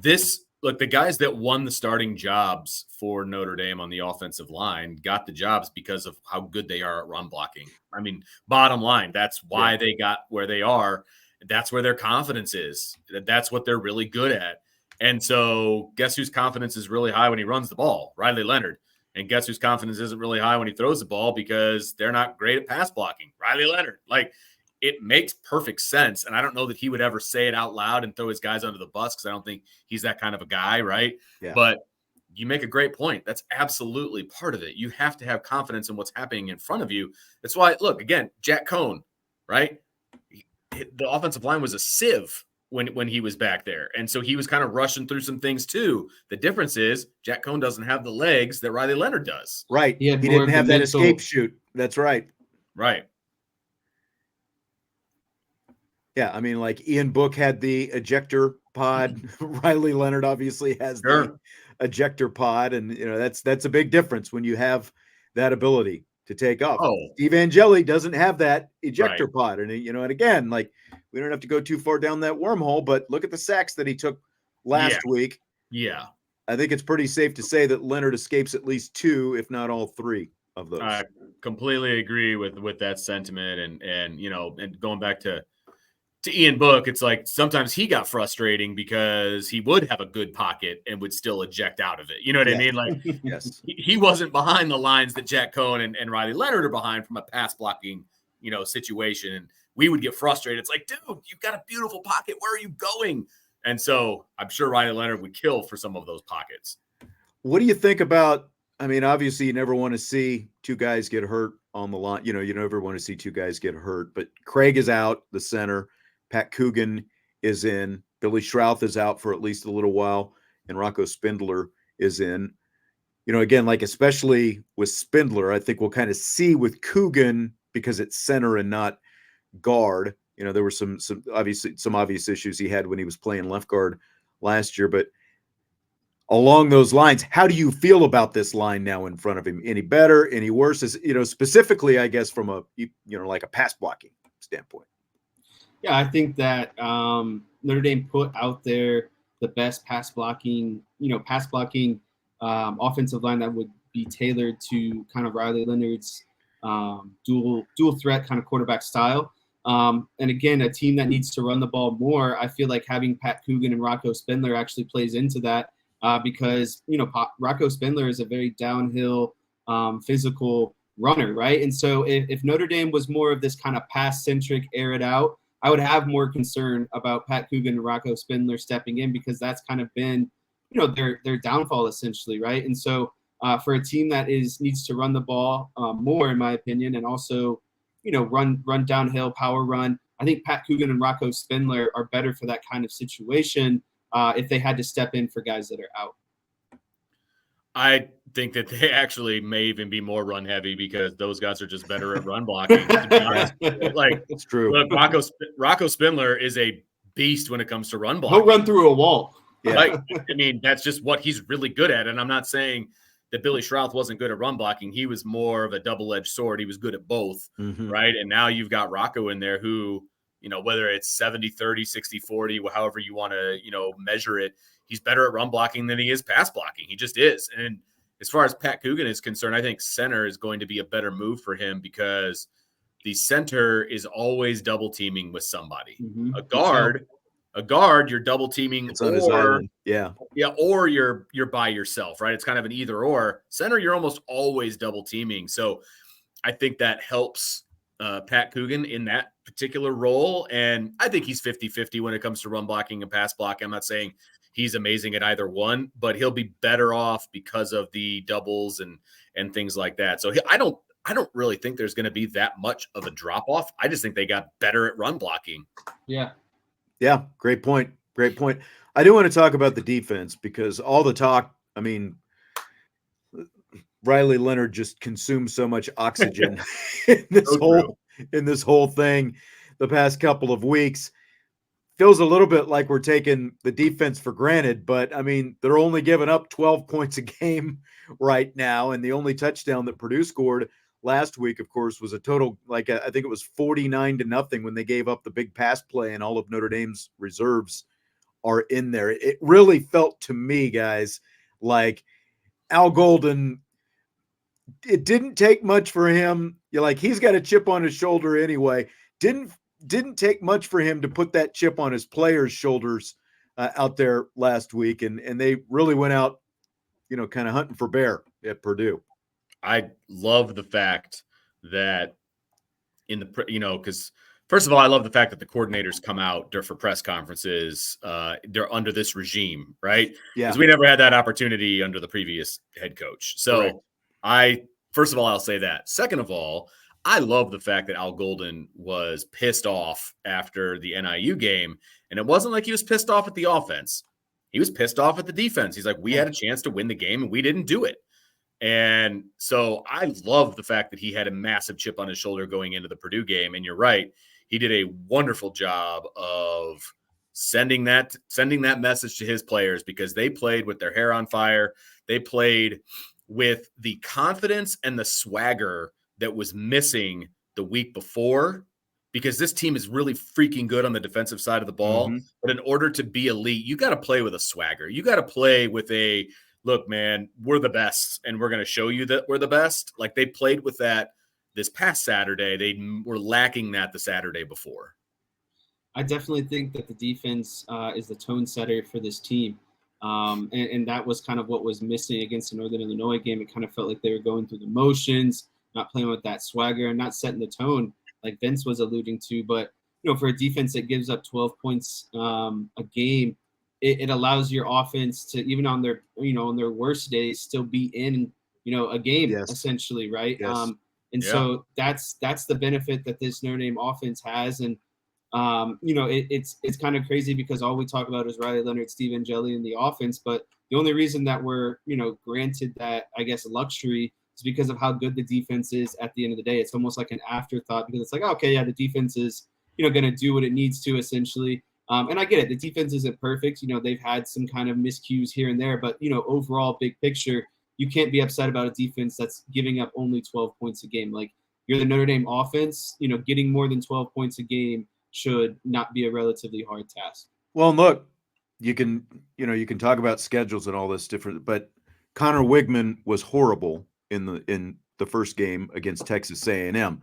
the guys that won the starting jobs for Notre Dame on the offensive line got the jobs because of how good they are at run blocking. I mean, bottom line, that's why they got where they are. That's where their confidence is. That's what they're really good at. And so guess whose confidence is really high when he runs the ball? Riley Leonard. And guess whose confidence isn't really high when he throws the ball, because they're not great at pass blocking? Riley Leonard. Like, it makes perfect sense. And I don't know that he would ever say it out loud and throw his guys under the bus, because I don't think he's that kind of a guy, right? Yeah. But you make a great point. That's absolutely part of it. You have to have confidence in what's happening in front of you. That's why, look, again, Jack Cohn, right? The offensive line was a sieve when he was back there. And so he was kind of rushing through some things too. The difference is Jack Cohn doesn't have the legs that Riley Leonard does.
Right. He didn't have that escape chute. That's right.
Right.
Yeah, I mean, like Ian Book had the ejector pod. Riley Leonard obviously has the ejector pod, and that's a big difference when you have that ability to take off. Steve Angeli doesn't have that ejector pod, and and again, like, we don't have to go too far down that wormhole, but look at the sacks that he took last week.
Yeah,
I think it's pretty safe to say that Leonard escapes at least 2, if not all 3 of those.
I completely agree with that sentiment, and going back to to Ian Book, it's like sometimes he got frustrating because he would have a good pocket and would still eject out of it. You know what I mean? Like
Yes.
he wasn't behind the lines that Jack Cohen and Riley Leonard are behind from a pass blocking, situation. And we would get frustrated. It's like, dude, you've got a beautiful pocket. Where are you going? And so I'm sure Riley Leonard would kill for some of those pockets.
What do you think about, I mean, obviously you never want to see two guys get hurt on the line. You never want to see two guys get hurt, but Craig is out, the center. Pat Coogan is in. Billy Schrouth is out for at least a little while, and Rocco Spindler is in. Again, like especially with Spindler, I think we'll kind of see with Coogan because it's center and not guard. There were some obvious issues he had when he was playing left guard last year, but along those lines, how do you feel about this line now in front of him? Any better, any worse? Specifically, I guess from a like a pass blocking standpoint.
Yeah, I think that Notre Dame put out there the best pass blocking offensive line that would be tailored to kind of Riley Leonard's dual threat kind of quarterback style. And again, a team that needs to run the ball more, I feel like having Pat Coogan and Rocco Spindler actually plays into that because, Rocco Spindler is a very downhill physical runner, right? And so if Notre Dame was more of this kind of pass-centric, air it out, I would have more concern about Pat Coogan and Rocco Spindler stepping in because that's kind of been, their downfall essentially, right? And so for a team that needs to run the ball more, in my opinion, and also, run downhill, power run, I think Pat Coogan and Rocco Spindler are better for that kind of situation if they had to step in for guys that are out.
I think that they actually may even be more run heavy because those guys are just better at run blocking. To be honest. Like
it's true.
Look, Rocco Spindler is a beast when it comes to run blocking.
He'll run through a wall.
Yeah.
Right. I mean, that's just what he's really good at. And I'm not saying that Billy Schrouth wasn't good at run blocking. He was more of a double-edged sword. He was good at both.
Mm-hmm.
Right. And now you've got Rocco in there who, whether it's 70-30, 60-40, however you want to, measure it, he's better at run blocking than he is pass blocking. He just is. And as far as Pat Coogan is concerned, I think center is going to be a better move for him because the center is always double teaming with somebody.
Mm-hmm.
A guard, you're double teaming,
it's on his island.
or you're by yourself, right? It's kind of an either or. Center, you're almost always double teaming. So I think that helps Pat Coogan in that particular role. And I think he's 50-50 when it comes to run blocking and pass blocking. I'm not saying he's amazing at either one, but he'll be better off because of the doubles and things like that. So I don't really think there's going to be that much of a drop off. I just think they got better at run blocking.
Yeah. Great point. I do want to talk about the defense because all the talk, I mean, Riley Leonard just consumed so much oxygen in this whole thing the past couple of weeks. Feels a little bit like we're taking the defense for granted, but I mean, they're only giving up 12 points a game right now. And the only touchdown that Purdue scored last week, of course, was a total, I think it was 49-0 when they gave up the big pass play, and all of Notre Dame's reserves are in there. It really felt to me, guys, like Al Golden, it didn't take much for him. He's got a chip on his shoulder anyway. Didn't take much for him to put that chip on his players' shoulders out there last week. And they really went out, kind of hunting for bear at Purdue.
I love the fact that because first of all, I love the fact that the coordinators come out for press conferences. They're under this regime, right?
Yeah.
Because we never had that opportunity under the previous head coach. So first of all, I'll say that. Second of all, I love the fact that Al Golden was pissed off after the NIU game. And it wasn't like he was pissed off at the offense. He was pissed off at the defense. He's like, we had a chance to win the game and we didn't do it. And so I love the fact that he had a massive chip on his shoulder going into the Purdue game. And you're right. He did a wonderful job of sending that message to his players because they played with their hair on fire. They played with the confidence and the swagger that was missing the week before, because this team is really freaking good on the defensive side of the ball. Mm-hmm. But in order to be elite, you got to play with a swagger. You got to play with a, look, man, we're the best, and we're going to show you that we're the best. Like they played with that this past Saturday. They were lacking that the Saturday before.
I definitely think that the defense is the tone setter for this team. And that was kind of what was missing against the Northern Illinois game. It kind of felt like they were going through the motions, not playing with that swagger and not setting the tone like Vince was alluding to. But, for a defense that gives up 12 points a game, it allows your offense to, even on their, on their worst days, still be in, a game
Yes.
essentially. Right.
Yes.
So that's the benefit that this Notre Dame offense has. And, it's kind of crazy because all we talk about is Riley Leonard, Steve Angeli, and the offense. But the only reason that we're, granted that, I guess, luxury is because of how good the defense is at the end of the day. It's almost like an afterthought because it's like, okay, yeah, the defense is, going to do what it needs to essentially. And I get it. The defense isn't perfect. They've had some kind of miscues here and there. But, overall, big picture, you can't be upset about a defense that's giving up only 12 points a game. Like, you're the Notre Dame offense, getting more than 12 points a game should not be a relatively hard task.
Well, look, you can talk about schedules and all this different, but Connor Wigman was horrible in the first game against Texas A&M.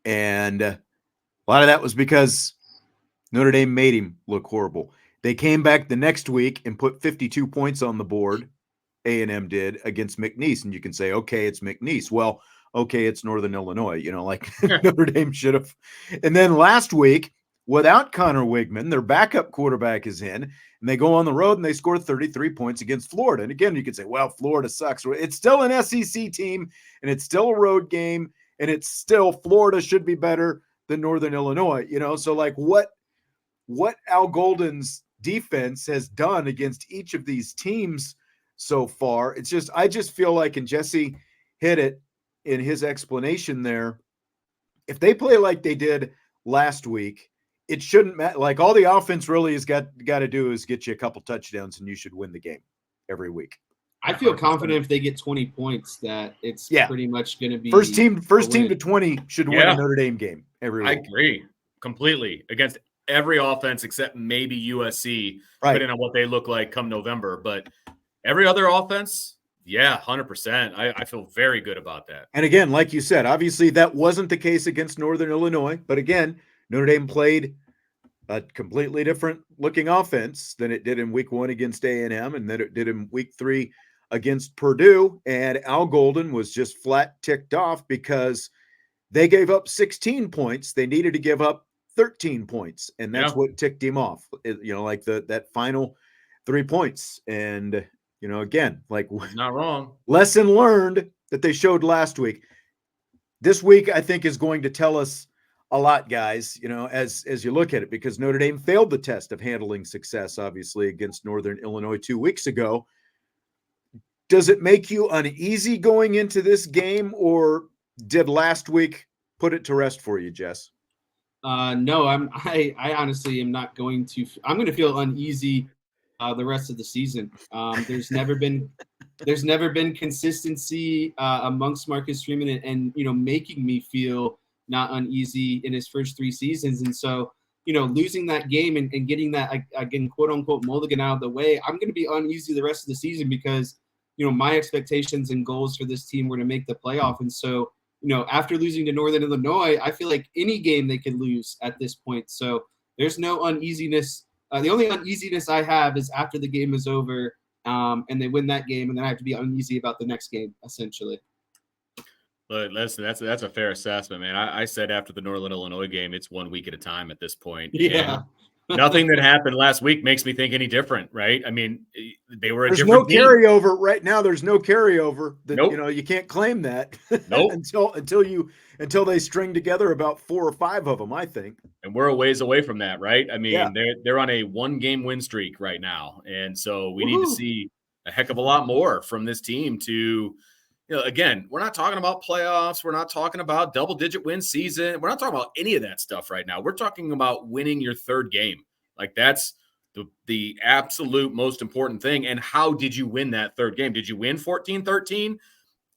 And a lot of that was because Notre Dame made him look horrible. They came back the next week and put 52 points on the board, A&M did, against McNeese. And you can say, okay, it's McNeese. Well, okay, it's Northern Illinois, Notre Dame should have. And then last week, without Connor Wigman, their backup quarterback is in, and they go on the road and they score 33 points against Florida. And again, you could say, well, Florida sucks. It's still an SEC team, and it's still a road game, and it's still Florida should be better than Northern Illinois. So like what Al Golden's defense has done against each of these teams so far, I just feel like, and Jesse hit it in his explanation there, if they play like they did last week, it shouldn't matter. Like, all the offense really has got to do is get you a couple touchdowns, and you should win the game every week.
I feel confident if they get 20 points that it's pretty much going to be
first team to 20 should win a Notre Dame game every week.
I agree completely against every offense except maybe USC, depending on what they look like come November. But every other offense, 100%. I feel very good about that.
And again, like you said, obviously that wasn't the case against Northern Illinois. But again, Notre Dame played a completely different looking offense than it did in week 1 against A&M and that it did in week 3 against Purdue. And Al Golden was just flat ticked off because they gave up 16 points. They needed to give up 13 points. And that's what ticked him off, like that final 3 points. And, again, like,
not wrong.
Lesson learned that they showed last week. This week, I think, is going to tell us a lot, guys, as you look at it, because Notre Dame failed the test of handling success, obviously, against Northern Illinois 2 weeks ago. Does it make you uneasy going into this game, or did last week put it to rest for you, Jess?
No, I honestly am not going to. I'm going to feel uneasy the rest of the season. There's never been consistency amongst Marcus Freeman and making me feel not uneasy in his first 3 seasons. And so, losing that game and getting that, again, quote unquote, mulligan out of the way, I'm going to be uneasy the rest of the season because, my expectations and goals for this team were to make the playoff. And so, after losing to Northern Illinois, I feel like any game they could lose at this point. So there's no uneasiness. The only uneasiness I have is after the game is over and they win that game, and then I have to be uneasy about the next game, essentially.
But listen, that's a fair assessment, man. I said after the Northern Illinois game, it's 1 week at a time at this point.
Yeah.
Nothing that happened last week makes me think any different, right? I mean, they were
there's
different
no carryover right now. There's no carryover.
Nope.
You can't claim that.
Nope.
until they string together about 4 or 5 of them, I think.
And we're a ways away from that, right? I mean, they're on a 1-game win streak right now, and so we need to see a heck of a lot more from this team to. Again, we're not talking about playoffs. We're not talking about double-digit win season. We're not talking about any of that stuff right now. We're talking about winning your 3rd game. Like, that's the absolute most important thing. And how did you win that 3rd game? Did you win 14-13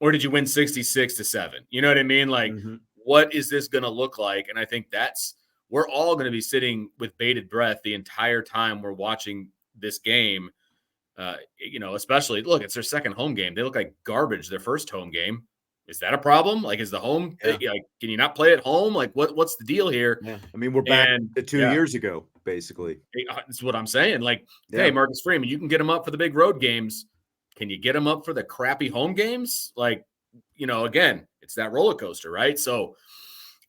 or did you win 66-7? You know what I mean? Like, what is this going to look like? And I think we're all going to be sitting with bated breath the entire time we're watching this game. Especially, look, it's their 2nd home game. They look like garbage their first home game. Is that a problem? Like, is the home?
Yeah.
Like, can you not play at home? Like, what's the deal here?
Yeah. I mean, we're back
And
to 2 years ago, basically.
That's what I'm saying. Like,
Yeah.
hey, Marcus Freeman, you can get him up for the big road games. Can you get him up for the crappy home games? Like, again, it's that roller coaster, right? So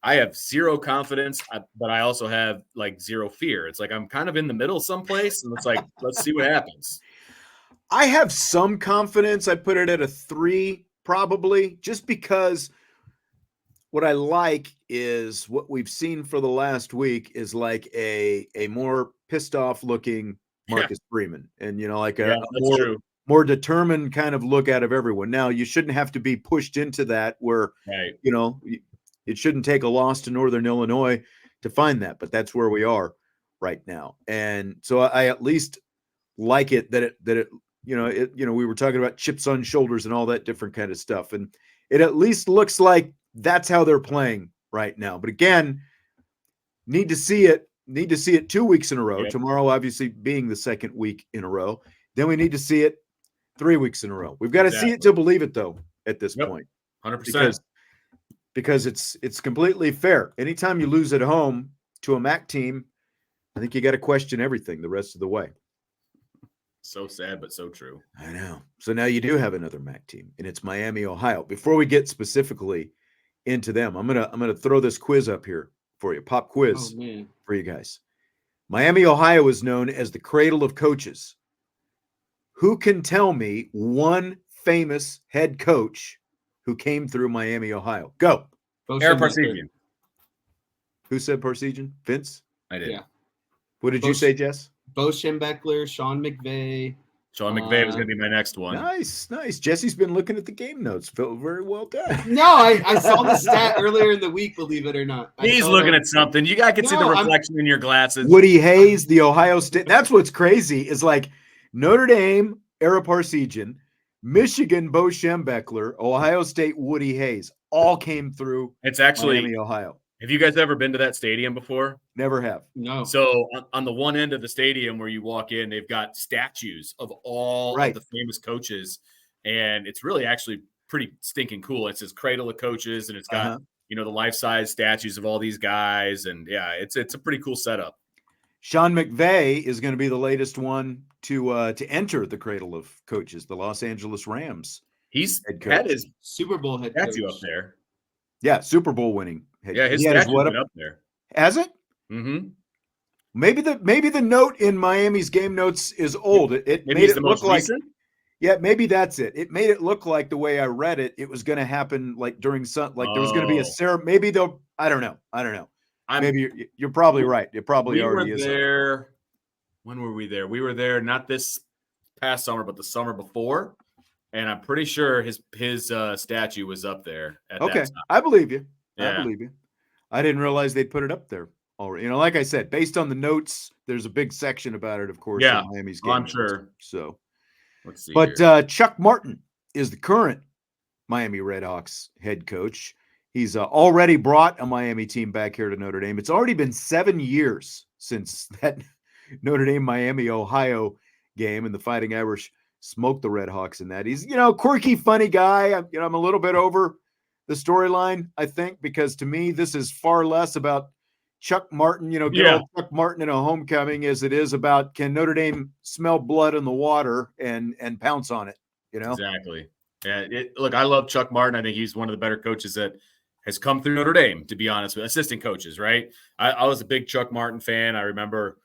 I have zero confidence, but I also have like zero fear. It's like I'm kind of in the middle someplace, and it's like, let's see what happens.
I have some confidence. I put it at a 3, probably, just because what I like is what we've seen for the last week is like a more pissed off looking Marcus Freeman, and like a more determined kind of look out of everyone. Now, you shouldn't have to be pushed into that where it shouldn't take a loss to Northern Illinois to find that, but that's where we are right now. And so I at least like it that it we were talking about chips on shoulders and all that different kind of stuff, and it at least looks like that's how they're playing right now. But again, need to see it 2 weeks in a row. Tomorrow, obviously, being the second week in a row. Then we need to see it 3 weeks in a row. We've got to see it to believe it, though, at this point.
100%.
Because it's completely fair. Anytime you lose at home to a MAC team, I think you got to question everything the rest of the way.
So sad, but so true.
I know. So now you do have another MAC team, and it's Miami, Ohio. Before we get specifically into them, I'm gonna throw this quiz up here for you. Pop quiz for you guys. Miami, Ohio is known as the cradle of coaches. Who can tell me one famous head coach who came through Miami, Ohio? Go.
Eric Parsegian.
Who said Parsegian? Vince?
I did.
Yeah.
What did you say, Jess?
Bo Schembechler, Sean McVay.
Sean McVay was going to be my next one.
Nice. Jesse's been looking at the game notes. Very well done.
No, I saw the stat earlier in the week, believe it or not.
He's looking at something. You guys can see the reflection in your glasses.
Woody Hayes, the Ohio State. That's what's crazy is like Notre Dame, Eric Parsegian, Michigan, Bo Schembechler, Ohio State, Woody Hayes, all came through Miami, Ohio.
Have you guys ever been to that stadium before?
Never have.
No.
So on the one end of the stadium where you walk in, they've got statues of all of the famous coaches. And it's really actually pretty stinking cool. It says Cradle of Coaches, and it's got, the life-size statues of all these guys. And yeah, it's a pretty cool setup.
Sean McVay is going to be the latest one to enter the Cradle of Coaches, the Los Angeles Rams.
He's had his
Super Bowl head
statue
coach
up there.
Yeah, Super Bowl winning.
His statue went up there.
Has it?
Mm-hmm.
Maybe the note in Miami's game notes is old. It made it look like recent? Yeah, maybe that's it. It made it look like the way I read it, it was going to happen like during there was going to be a ceremony. Maybe they'll. I don't know. Maybe you're probably right. It probably already is.
There. When were we there? We were there not this past summer, but the summer before. And I'm pretty sure his statue was up there at that time.
I believe you.
Yeah.
I believe you. I didn't realize they'd put it up there already. Like I said, based on the notes, there's a big section about it, of course, in Miami's game.
I'm sure.
So,
let's see.
But Chuck Martin is the current Miami Redhawks head coach. He's already brought a Miami team back here to Notre Dame. It's already been 7 years since that Notre Dame Miami Ohio game, and the Fighting Irish smoked the Redhawks in that. He's, quirky, funny guy. I'm a little bit over the storyline, I think, because to me, this is far less about Chuck Martin, old Chuck Martin in a homecoming as it is about can Notre Dame smell blood in the water and pounce on it,
Exactly. Yeah. Look, I love Chuck Martin. I think he's one of the better coaches that has come through Notre Dame, to be honest with assistant coaches, right? I was a big Chuck Martin fan. I remember,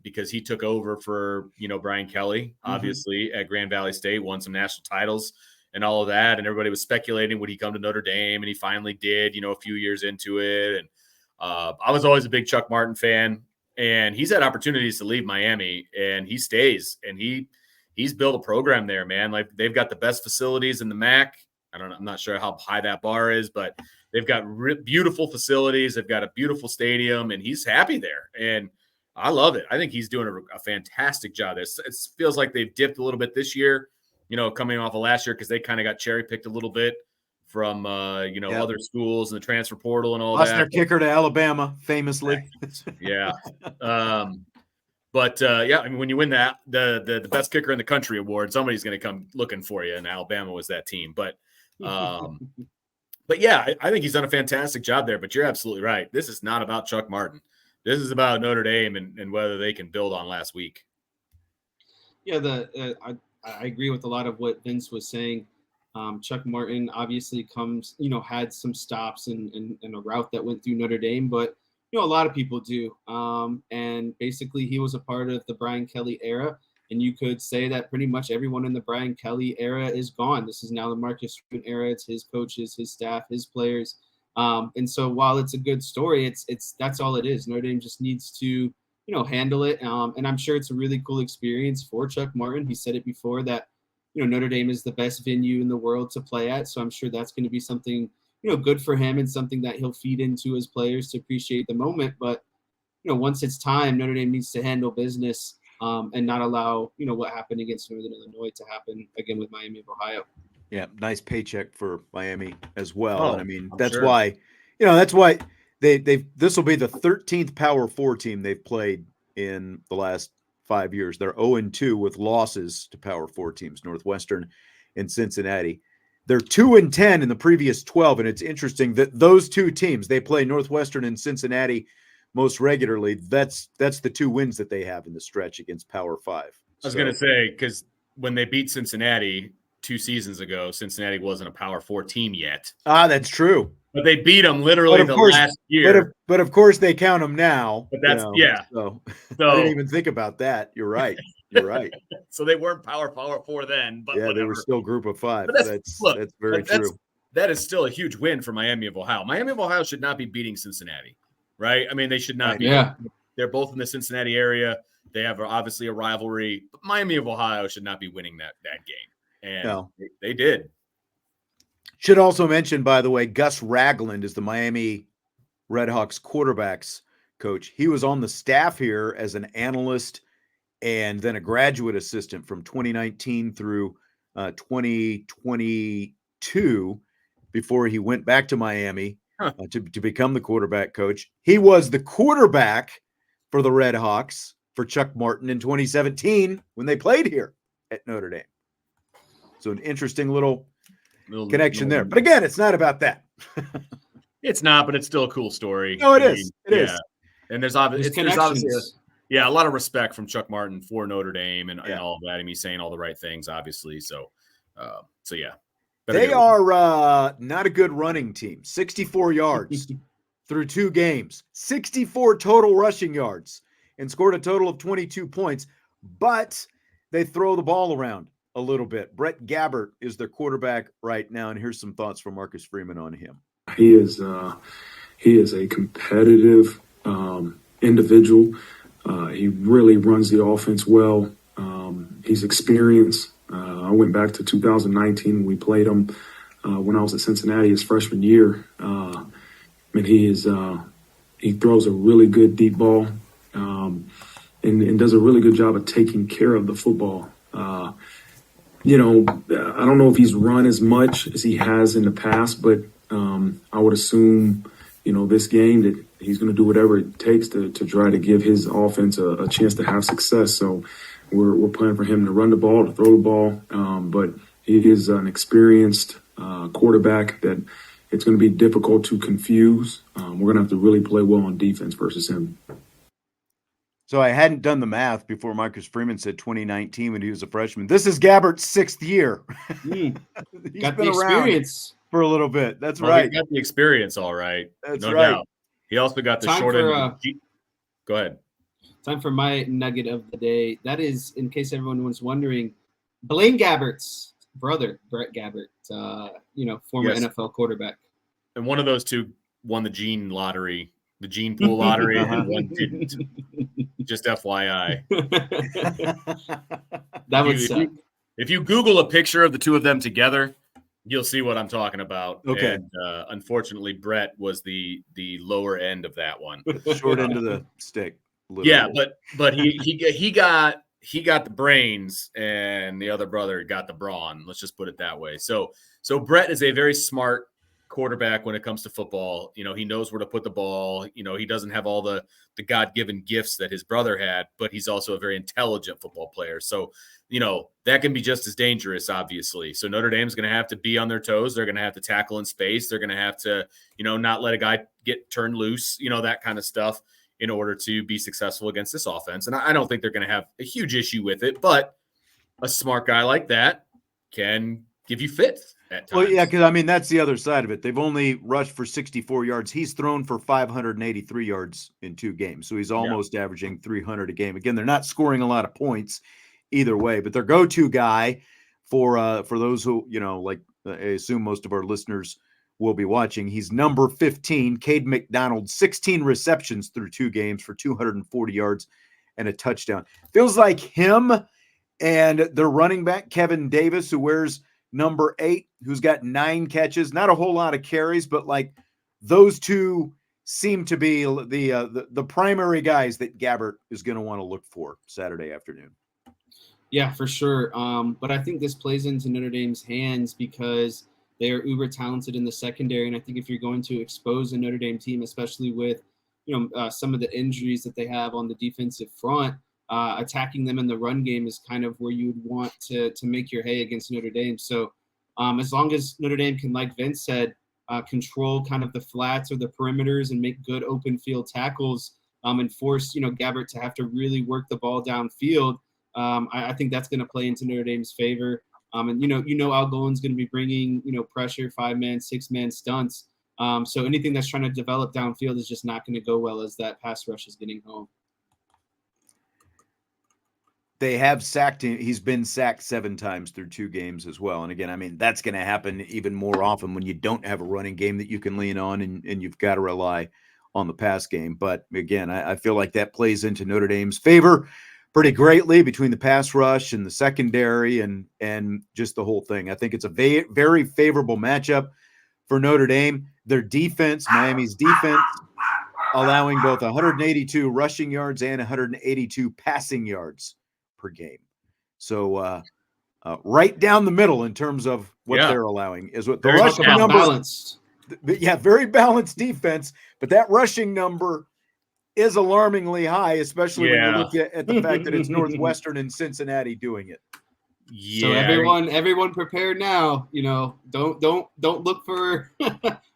because he took over for, Brian Kelly, obviously, at Grand Valley State, won some national titles and all of that. And everybody was speculating, would he come to Notre Dame? And he finally did, a few years into it. And I was always a big Chuck Martin fan. And he's had opportunities to leave Miami, and he stays. And he's built a program there, man. Like, they've got the best facilities in the MAC. I'm not sure how high that bar is, but they've got beautiful facilities. They've got a beautiful stadium, and he's happy there. And I love it. I think he's doing a fantastic job there. It feels like they've dipped a little bit this year, coming off of last year, because they kind of got cherry picked a little bit from, other schools and the transfer portal and all
Lost
that.
Their kicker to Alabama, famously.
Yeah. But I mean, when you win the best kicker in the country award, somebody's going to come looking for you. And Alabama was that team. But But yeah, I think he's done a fantastic job there. But you're absolutely right. This is not about Chuck Martin. This is about Notre Dame and whether they can build on last week.
Yeah, I agree with a lot of what Vince was saying. Chuck Martin obviously had some stops and a route that went through Notre Dame, but a lot of people do. And basically, he was a part of the Brian Kelly era, and you could say that pretty much everyone in the Brian Kelly era is gone. This is now the Marcus Freeman era. It's his coaches, his staff, his players. And so while it's a good story, it's that's all it is. Notre Dame just needs to handle it. And I'm sure it's a really cool experience for Chuck Martin. He said it before that, Notre Dame is the best venue in the world to play at. So I'm sure that's going to be something, good for him and something that he'll feed into his players to appreciate the moment. But, once it's time, Notre Dame needs to handle business and not allow, what happened against Northern Illinois to happen again with Miami of Ohio.
Yeah, nice paycheck for Miami as well.
Oh,
and I mean,
I'm
that's
sure.
why, this will be the 13th Power 4 team they've played in the last 5 years. They're 0-2 with losses to Power 4 teams, Northwestern and Cincinnati. They're 2-10 in the previous 12, and it's interesting that those two teams, they play Northwestern and Cincinnati most regularly. That's the two wins that they have in the stretch against Power 5.
I was going to say, because when they beat Cincinnati 2 seasons ago, Cincinnati wasn't a Power 4 team yet.
That's true.
But they beat them literally last year.
But of course they count them now.
But that's
So
So
I didn't even think about that. You're right. You're right.
So they weren't Power 4 then, but whatever.
They were still Group of 5.
But
That's very true.
That is still a huge win for Miami of Ohio. Miami of Ohio should not be beating Cincinnati, right? I mean, they should not be.
Yeah.
They're both in the Cincinnati area. They have obviously a rivalry. But Miami of Ohio should not be winning that game. And they did.
Should also mention, by the way, Gus Ragland is the Miami Redhawks quarterbacks coach. He was on the staff here as an analyst and then a graduate assistant from 2019 through 2022 before he went back to Miami to become the quarterback coach. He was the quarterback for the Redhawks for Chuck Martin in 2017 when they played here at Notre Dame. So an interesting little connection there. But again, it's not about that.
It's not, but it's still a cool story.
No, it is. It is.
And there's obviously a lot of respect from Chuck Martin for Notre Dame and all of that. And he's saying all the right things, obviously. So yeah.
They are not a good running team. 64 yards through 2 games, 64 total rushing yards, and scored a total of 22 points. But they throw the ball around a little bit. Brett Gabbert is their quarterback right now, and here's some thoughts from Marcus Freeman on him.
He is a competitive individual. He really runs the offense well. He's experienced. I went back to 2019 when we played him when I was at Cincinnati his freshman year. And he throws a really good deep ball and does a really good job of taking care of the football. I don't know if he's run as much as he has in the past, but I would assume, this game that he's going to do whatever it takes to try to give his offense a chance to have success. So we're planning for him to run the ball, to throw the ball. But he is an experienced quarterback that it's going to be difficult to confuse. We're going to have to really play well on defense versus him.
So I hadn't done the math before Marcus Freeman said 2019 when he was a freshman. This is Gabbert's 6th year.
He's
got
the experience
for a little bit. That's right.
He got the experience, all right.
That's
no
right.
doubt. He also got the short end. Go ahead.
Time for my nugget of the day. That is, in case everyone was wondering, Blaine Gabbert's brother, Brett Gabbert, former NFL quarterback.
And one of those two won the gene lottery. The gene pool lottery, and one didn't. Just FYI.
That would suck.
If you Google a picture of the two of them together, you'll see what I'm talking about.
Okay.
And unfortunately, Brett was the lower end of that one.
Short end of the stick. Literally.
Yeah, but he got the brains, and the other brother got the brawn. Let's just put it that way. So Brett is a very smart quarterback when it comes to football. You know, he knows where to put the ball. You know, he doesn't have all the God-given gifts that his brother had, but he's also a very intelligent football player. So, you know, that can be just as dangerous, obviously. So Notre Dame's going to have to be on their toes. They're going to have to tackle in space. They're going to have to, you know, not let a guy get turned loose, you know, that kind of stuff in order to be successful against this offense. And I don't think they're going to have a huge issue with it, but a smart guy like that can give you fits at times.
Well, yeah, because I mean, that's the other side of it. They've only rushed for 64 yards. He's thrown for 583 yards in 2 games. So he's almost averaging 300 a game. Again, they're not scoring a lot of points either way, but their go-to guy for those who, you know, like I assume most of our listeners will be watching, he's number 15, Cade McDonald, 16 receptions through 2 games for 240 yards and a touchdown. Feels like him and their running back, Kevin Davis, who wears number 8, who's got 9 catches, not a whole lot of carries, but like those two seem to be the primary guys that Gabbert is going to want to look for Saturday afternoon.
Yeah, for sure. But I think this plays into Notre Dame's hands because they are uber talented in the secondary. And I think if you're going to expose a Notre Dame team, especially with, you know, some of the injuries that they have on the defensive front, attacking them in the run game is kind of where you'd want to make your hay against Notre Dame. So as long as Notre Dame can, like Vince said, control kind of the flats or the perimeters and make good open field tackles and force, you know, Gabbert to have to really work the ball downfield, I think that's going to play into Notre Dame's favor. And, you know, Al Golin's going to be bringing, you know, pressure, 5-man, 6-man stunts. So anything that's trying to develop downfield is just not going to go well as that pass rush is getting home.
They have sacked him. He's been sacked 7 times through 2 games as well. And again, I mean, that's going to happen even more often when you don't have a running game that you can lean on and you've got to rely on the pass game. But again, I feel like that plays into Notre Dame's favor pretty greatly between the pass rush and the secondary and just the whole thing. I think it's a very favorable matchup for Notre Dame. Their defense, Miami's defense, allowing both 182 rushing yards and 182 passing yards per game. So right down the middle in terms of what they're allowing is what the
very
rushing number.
Balanced.
Yeah, very balanced defense, but that rushing number is alarmingly high, especially when you look at the fact that it's Northwestern and Cincinnati doing it.
Yeah. So everyone prepared now. You know, don't look for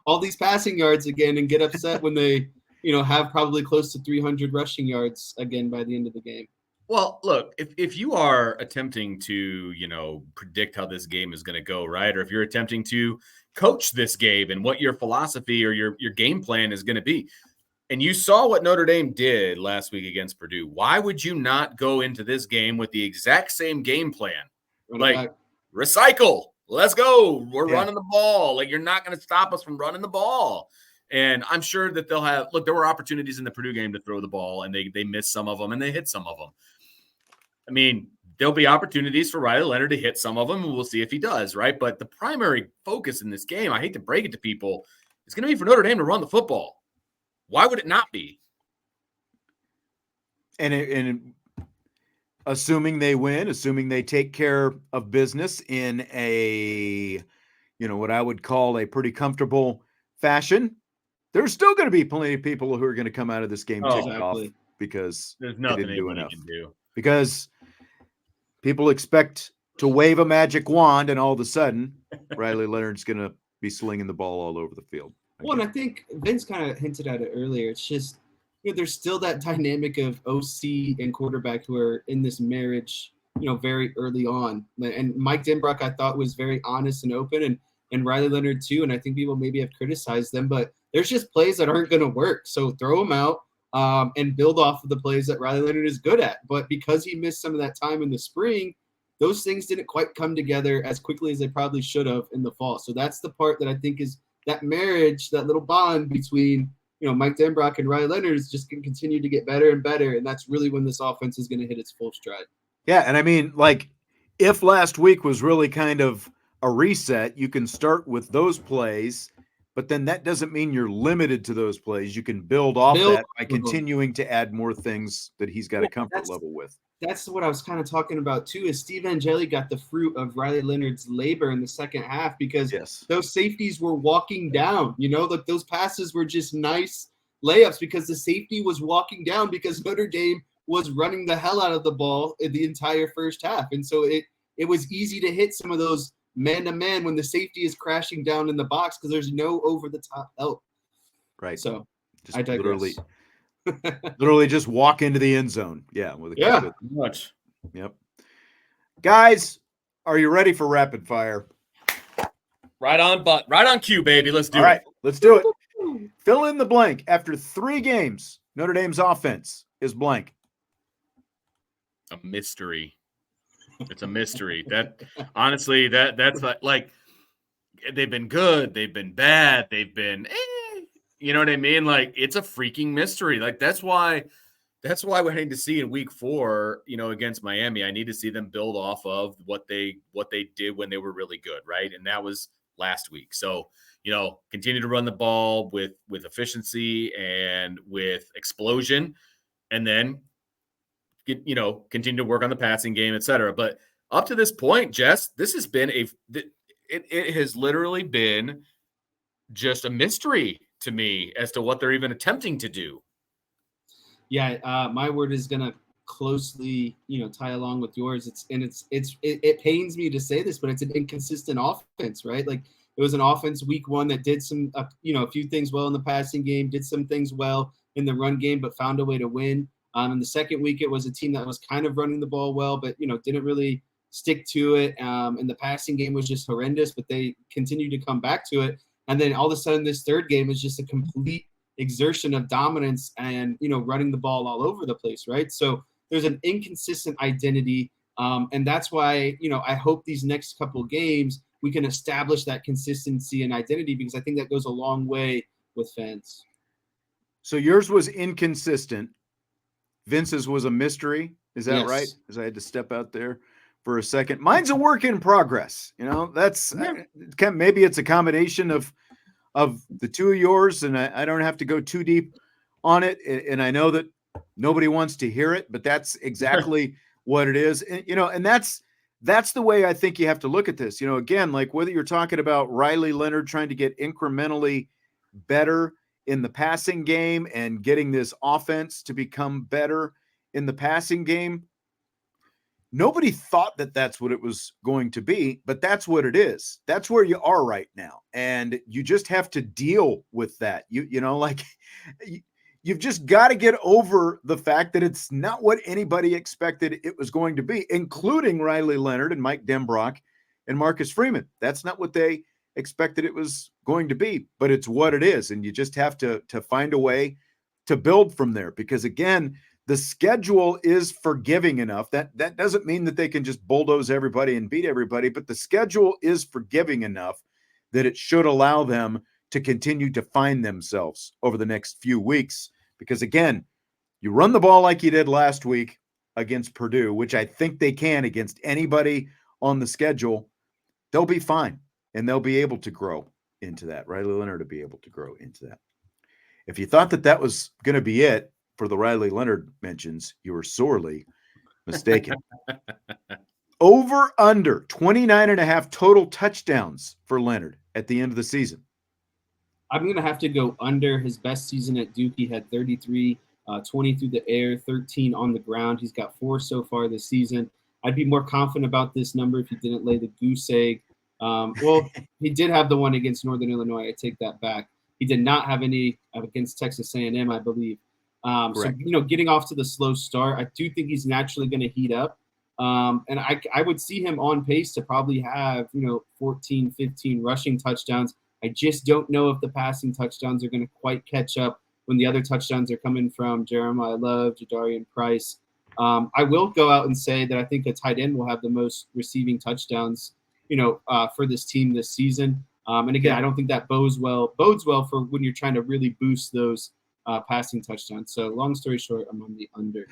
all these passing yards again and get upset when they, you know, have probably close to 300 rushing yards again by the end of the game.
Well, look, if you are attempting to, you know, predict how this game is going to go, right? Or if you're attempting to coach this game and what your philosophy or your game plan is going to be, and you saw what Notre Dame did last week against Purdue, why would you not go into this game with the exact same game plan? Like, recycle. Let's go. We're running the ball. Like, you're not going to stop us from running the ball. And I'm sure that they'll have – look, there were opportunities in the Purdue game to throw the ball, and they missed some of them, and they hit some of them. I mean, there'll be opportunities for Riley Leonard to hit some of them, and we'll see if he does, right? But the primary focus in this game, I hate to break it to people, is going to be for Notre Dame to run the football. Why would it not be?
And assuming they win, assuming they take care of business in a, you know, what I would call a pretty comfortable fashion, there's still going to be plenty of people who are going to come out of this game ticked off because
there's nothing
they didn't do
anybody
enough.
can do.
Because people expect to wave a magic wand and all of a sudden Riley Leonard's going to be slinging the ball all over the field.
Well, and I think Vince kind of hinted at it earlier. It's just, you know, there's still that dynamic of OC and quarterback who are in this marriage, you know, very early on. And Mike Denbrock, I thought, was very honest and open, and Riley Leonard too. And I think people maybe have criticized them, but there's just plays that aren't going to work. So throw them out and build off of the plays that Riley Leonard is good at. But because he missed some of that time in the spring, those things didn't quite come together as quickly as they probably should have in the fall. So that's the part that I think is that marriage, that little bond between, you know, Mike Denbrock and Riley Leonard is just going to continue to get better and better. And that's really when this offense is going to hit its full stride. Yeah.
And I mean, like, if last week was really kind of a reset, you can start with those plays, but then that doesn't mean you're limited to those plays. You can build off that by continuing to add more things that he's got a comfort level with.
that's what I was kind of talking about too, is Steve Angeli got the fruit of Riley Leonard's labor in the second half, because
Yes.
those safeties were walking down, those passes were just nice layups because the safety was walking down because Notre Dame was running the hell out of the ball in the entire first half. And so it was easy to hit some of those man-to-man when the safety is crashing down in the box because there's no over-the-top help.
Right.
So
just
I digress.
literally just walk into the end zone. Yeah.
Much.
Yep. Guys, are you ready for rapid fire?
Right on cue, baby. Let's do it.
All right, let's do it. Fill in the blank. After 3 games, Notre Dame's offense is blank.
A mystery. It's a mystery. That honestly, that's like they've been good, they've been bad, they've been you know what I mean? Like, it's a freaking mystery. Like, that's why we need to see in week 4, against Miami. I need to see them build off of what they did when they were really good, right? And that was last week. So, continue to run the ball with efficiency and with explosion, and then continue to work on the passing game, etc. But up to this point, Jess, this has been it has literally been just a mystery to me as to what they're even attempting to do.
Yeah, my word is gonna closely, tie along with yours. It pains me to say this, but it's an inconsistent offense, right? Like, it was an offense week 1 that did some, a few things well in the passing game, did some things well in the run game, but found a way to win. In the second week, it was a team that was kind of running the ball well, but didn't really stick to it. And the passing game was just horrendous, but they continued to come back to it. And then all of a sudden, this third game is just a complete exertion of dominance and running the ball all over the place, right? So there's an inconsistent identity, and that's why I hope these next couple of games we can establish that consistency and identity, because I think that goes a long way with fans.
So yours was inconsistent. Vince's was a mystery. Is that
Yes.
right? Because I had to step out there for a second. Mine's a work in progress. That's maybe it's a combination of the two of yours, and I don't have to go too deep on it. And I know that nobody wants to hear it, but that's exactly what it is. And, and that's the way I think you have to look at this. Again, like whether you're talking about Riley Leonard trying to get incrementally better in the passing game and getting this offense to become better in the passing game. Nobody thought that that's what it was going to be, but that's what it is. That's where you are right now. And you just have to deal with that. You've just got to get over the fact that it's not what anybody expected it was going to be, including Riley Leonard and Mike Denbrock and Marcus Freeman. That's not what they expected it was going to be, but it's what it is. And you just have to find a way to build from there, because again, the schedule is forgiving enough. That doesn't mean that they can just bulldoze everybody and beat everybody, but the schedule is forgiving enough that it should allow them to continue to find themselves over the next few weeks. Because again, you run the ball like you did last week against Purdue, which I think they can against anybody on the schedule, they'll be fine. And they'll be able to grow into that. Riley Leonard will be able to grow into that. If you thought that was going to be it for the Riley Leonard mentions, you were sorely mistaken. Over under 29.5 total touchdowns for Leonard at the end of the season.
I'm going to have to go under. His best season at Duke, he had 33, 20 through the air, 13 on the ground. He's got 4 so far this season. I'd be more confident about this number if he didn't lay the goose egg. Well, he did have the one against Northern Illinois. I take that back. He did not have any against Texas A&M, I believe. So, getting off to the slow start, I do think he's naturally going to heat up. And I would see him on pace to probably have, 14, 15 rushing touchdowns. I just don't know if the passing touchdowns are going to quite catch up when the other touchdowns are coming from Jeremiah Love, Jadarian Price. I will go out and say that I think a tight end will have the most receiving touchdowns, for this team this season. And again, I don't think that bodes well for when you're trying to really boost those passing touchdowns. So long story short, I'm on the under.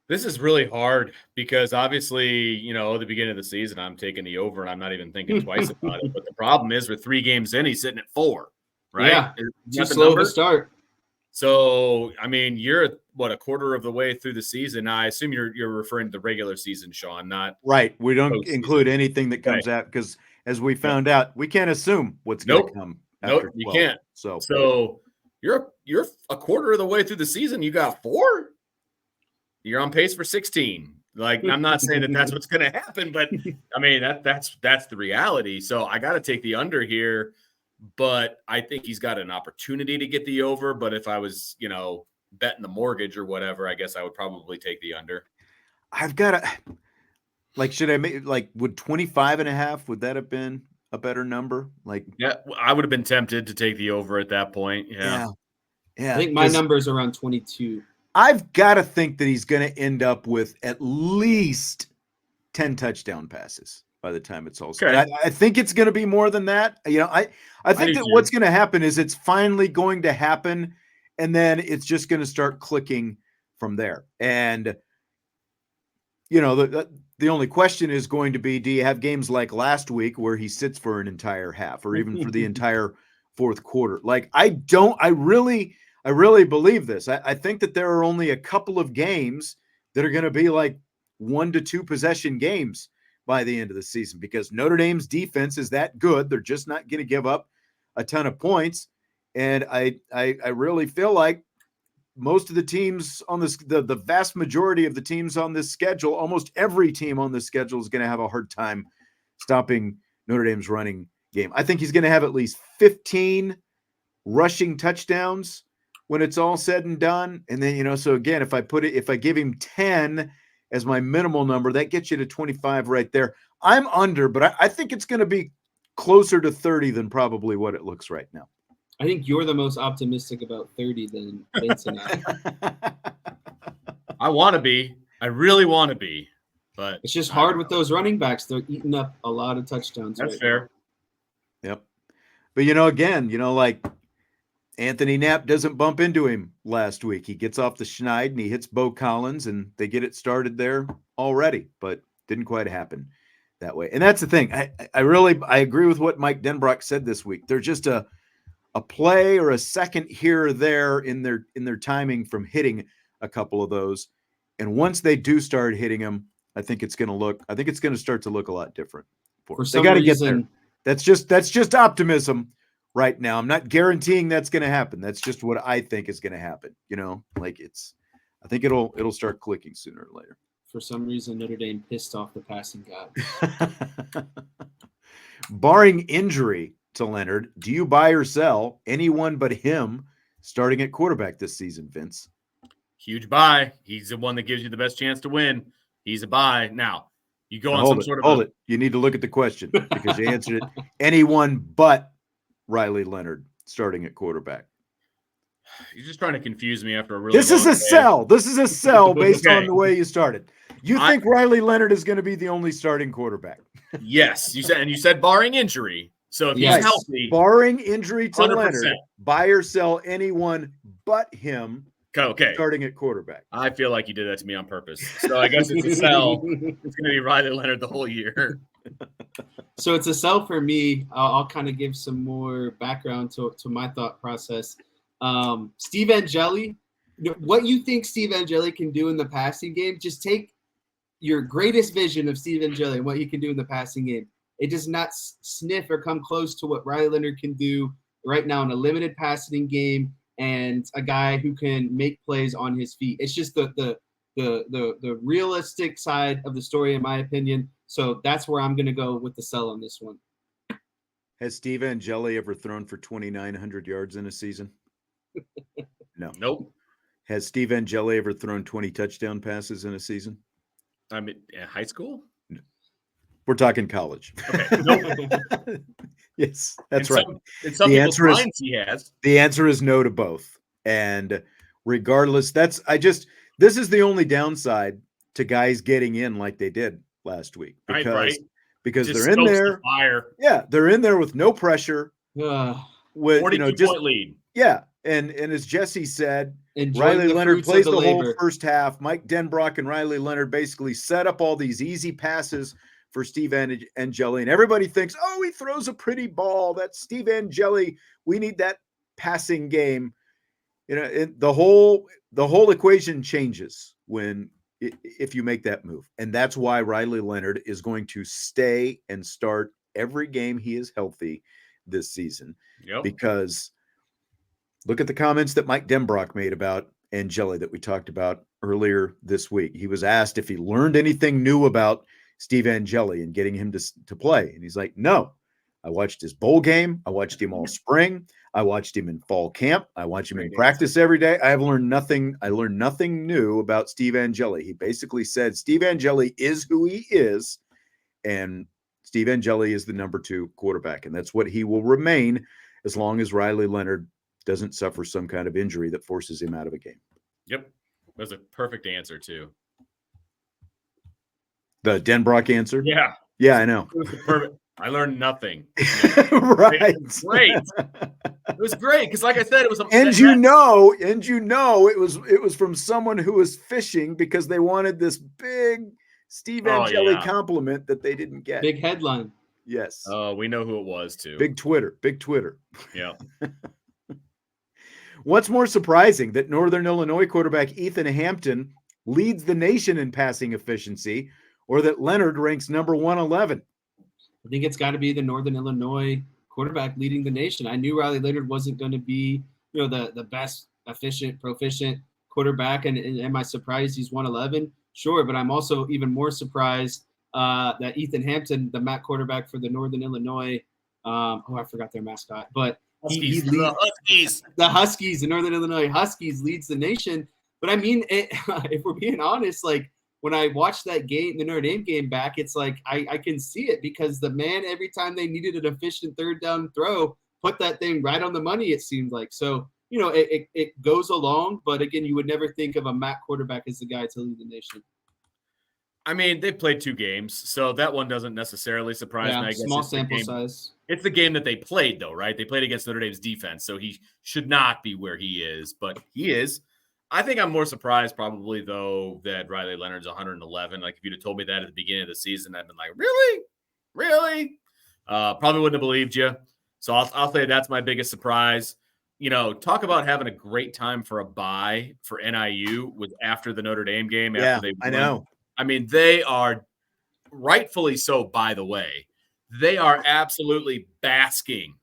This is really hard because obviously, at the beginning of the season, I'm taking the over and I'm not even thinking twice about it. But the problem is we're 3 games in, he's sitting at 4, right?
Yeah, too slow of a start.
So, I mean, you're what, a quarter of the way through the season. I assume you're referring to the regular season, Sean, not
Right. We don't
postseason.
include anything that comes out because, as we found out, we can't assume what's going to come after 12.
You can't. So you're a quarter of the way through the season. You got 4. You're on pace for 16. Like, I'm not saying that that's what's going to happen, but I mean that's the reality. So I got to take the under here, but I think he's got an opportunity to get the over. But if I was, betting the mortgage or whatever, I guess I would probably take the under.
I've got to, like, should I make, like, would 25.5, would that have been a better number? Like,
yeah, I would have been tempted to take the over at that point. Yeah.
I think my number is around 22.
I've got to think that he's going to end up with at least 10 touchdown passes by the time it's all said.
Okay.
I think it's going to be more than that. I think that what's going to happen is it's finally going to happen, and then it's just going to start clicking from there. And, the only question is going to be, do you have games like last week where he sits for an entire half or even for the entire fourth quarter? Like, I really believe this. I think that there are only a couple of games that are going to be like 1 to 2 possession games by the end of the season because Notre Dame's defense is that good. They're just not going to give up a ton of points. And I really feel like most of the teams on this, the vast majority of the teams on this schedule, almost every team on this schedule is going to have a hard time stopping Notre Dame's running game. I think he's going to have at least 15 rushing touchdowns when it's all said and done. And then, so again, if I give him 10 as my minimal number, that gets you to 25 right there. I'm under, but I think it's going to be closer to 30 than probably what it looks right now.
I think you're the most optimistic about 30 than Vince and I.
I want to be. I really want to be. But
it's just hard with those running backs. They're eating up a lot of touchdowns.
That's fair.
Yep. But, again, like Anthony Knapp doesn't bump into him last week. He gets off the schneid and he hits Bo Collins and they get it started there already, but didn't quite happen that way. And that's the thing. I agree with what Mike Denbrock said this week. They're just a play or a second here or there in their timing from hitting a couple of those. And once they do start hitting them, I think it's going to start to look a lot different. They got to get there. That's just optimism right now. I'm not guaranteeing that's going to happen. That's just what I think is going to happen. I think it'll start clicking sooner or later.
For some reason, Notre Dame pissed off the passing god.
Barring injury to Leonard, do you buy or sell anyone but him starting at quarterback this season, Vince?
Huge buy. He's the one that gives you the best chance to win. He's a buy. Now, you go on some sort of
hold it. You need to look at the question because you answered it. Anyone but Riley Leonard starting at quarterback.
You're just trying to confuse me after a really
This is a sell. This is a sell based on the way you started. You think Riley Leonard is going to be the only starting quarterback?
Yes, you said barring injury. So if he's healthy,
barring injury to
100%.
Leonard, buy or sell anyone but him.
Okay.
Starting at quarterback.
I feel like you did that to me on purpose. So I guess it's a sell. It's going to be Riley Leonard the whole year.
So it's a sell for me. I'll kind of give some more background to my thought process. Steve Angeli, what you think Steve Angeli can do in the passing game, just take your greatest vision of Steve Angeli and what he can do in the passing game. It does not sniff or come close to what Riley Leonard can do right now in a limited passing game and a guy who can make plays on his feet. It's just the realistic side of the story, in my opinion. So that's where I'm going to go with the sell on this one.
Has Steve Angeli ever thrown for 2,900 yards in a season? No.
Nope.
Has Steve Angeli ever thrown 20 touchdown passes in a season?
I mean, high school?
No. We're talking college.
Okay. Nope.
Yes, that's right.
The
answer is no to both. And regardless, this is the only downside to guys getting in like they did last week because
just
they're in there.
The fire.
Yeah, they're in there with no pressure.
With 40-point lead.
Yeah, and as Jesse said, Riley Leonard plays the whole first half. Mike Denbrock and Riley Leonard basically set up all these easy passes for Steve Angeli, and everybody thinks, oh, he throws a pretty ball. That's Steve Angeli. We need that passing game. the whole equation changes if you make that move. And that's why Riley Leonard is going to stay and start every game he is healthy this season.
Yep.
Because look at the comments that Mike Denbrock made about Angeli that we talked about earlier this week. He was asked if he learned anything new about Steve Angeli and getting him to play. And he's like, no, I watched his bowl game. I watched him all spring. I watched him in fall camp. I watch him in practice every day. I learned nothing new about Steve Angeli. He basically said Steve Angeli is who he is, and Steve Angeli is the number 2 quarterback, and that's what he will remain as long as Riley Leonard doesn't suffer some kind of injury that forces him out of a game.
Yep. That's a perfect answer, too.
The Denbrock answer?
Yeah.
Yeah, I know.
It was perfect. I learned nothing.
Right.
It was great. It was great because, like I said, it was.
And it was from someone who was fishing because they wanted this big Steve Angeli compliment that they didn't get.
Big headline.
Yes.
Oh, we know who it was too.
Big Twitter.
Yeah.
What's more surprising, that Northern Illinois quarterback Ethan Hampton leads the nation in passing efficiency, or that Leonard ranks number 111?
I think it's got to be the Northern Illinois quarterback leading the nation. I knew Riley Leonard wasn't going to be, the best proficient quarterback. And am I surprised he's 111? Sure. But I'm also even more surprised that Ethan Hampton, the MAC quarterback for the Northern Illinois, I forgot their mascot, but he leads the Huskies, the Northern Illinois Huskies leads the nation. But I mean, if we're being honest, like, when I watched that game, the Notre Dame game back, it's like I can see it because the man, every time they needed an efficient third down throw, put that thing right on the money, it seemed like. So, it goes along. But again, you would never think of a MAC quarterback as the guy to lead the nation.
I mean, they played 2 games, so that one doesn't necessarily surprise me. I guess
small sample size.
It's the game that they played, though, right? They played against Notre Dame's defense, so he should not be where he is, but he is. I think I'm more surprised probably, though, that Riley Leonard's 111. Like, if you'd have told me that at the beginning of the season, I'd been like, really? Really? Probably wouldn't have believed you. So I'll say that's my biggest surprise. Talk about having a great time for a bye for NIU was after the Notre Dame game. After they won.
I know.
I mean, they are rightfully so, by the way. They are absolutely basking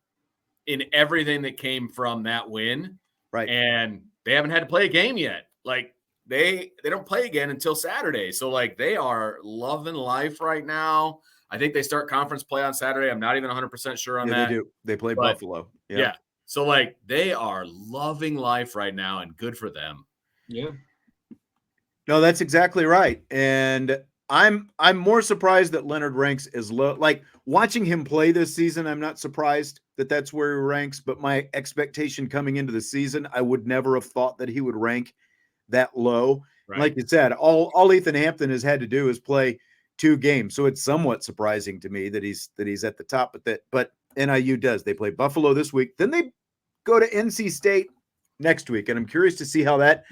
in everything that came from that win.
Right.
And they haven't had to play a game yet. Like, they don't play again until Saturday. So, like, they are loving life right now. I think they start conference play on Saturday. I'm not even 100% sure on that.
They do. They play Buffalo.
Yeah. So, like, they are loving life right now, and good for them.
Yeah.
No, that's exactly right. And I'm more surprised that Leonard ranks as low. Like, watching him play this season, I'm not surprised that that's where he ranks. But my expectation coming into the season, I would never have thought that he would rank that low. Right. Like you said, all Ethan Hampton has had to do is play 2 games, so it's somewhat surprising to me that he's at the top. But NIU does. They play Buffalo this week, then they go to NC State next week, and I'm curious to see how that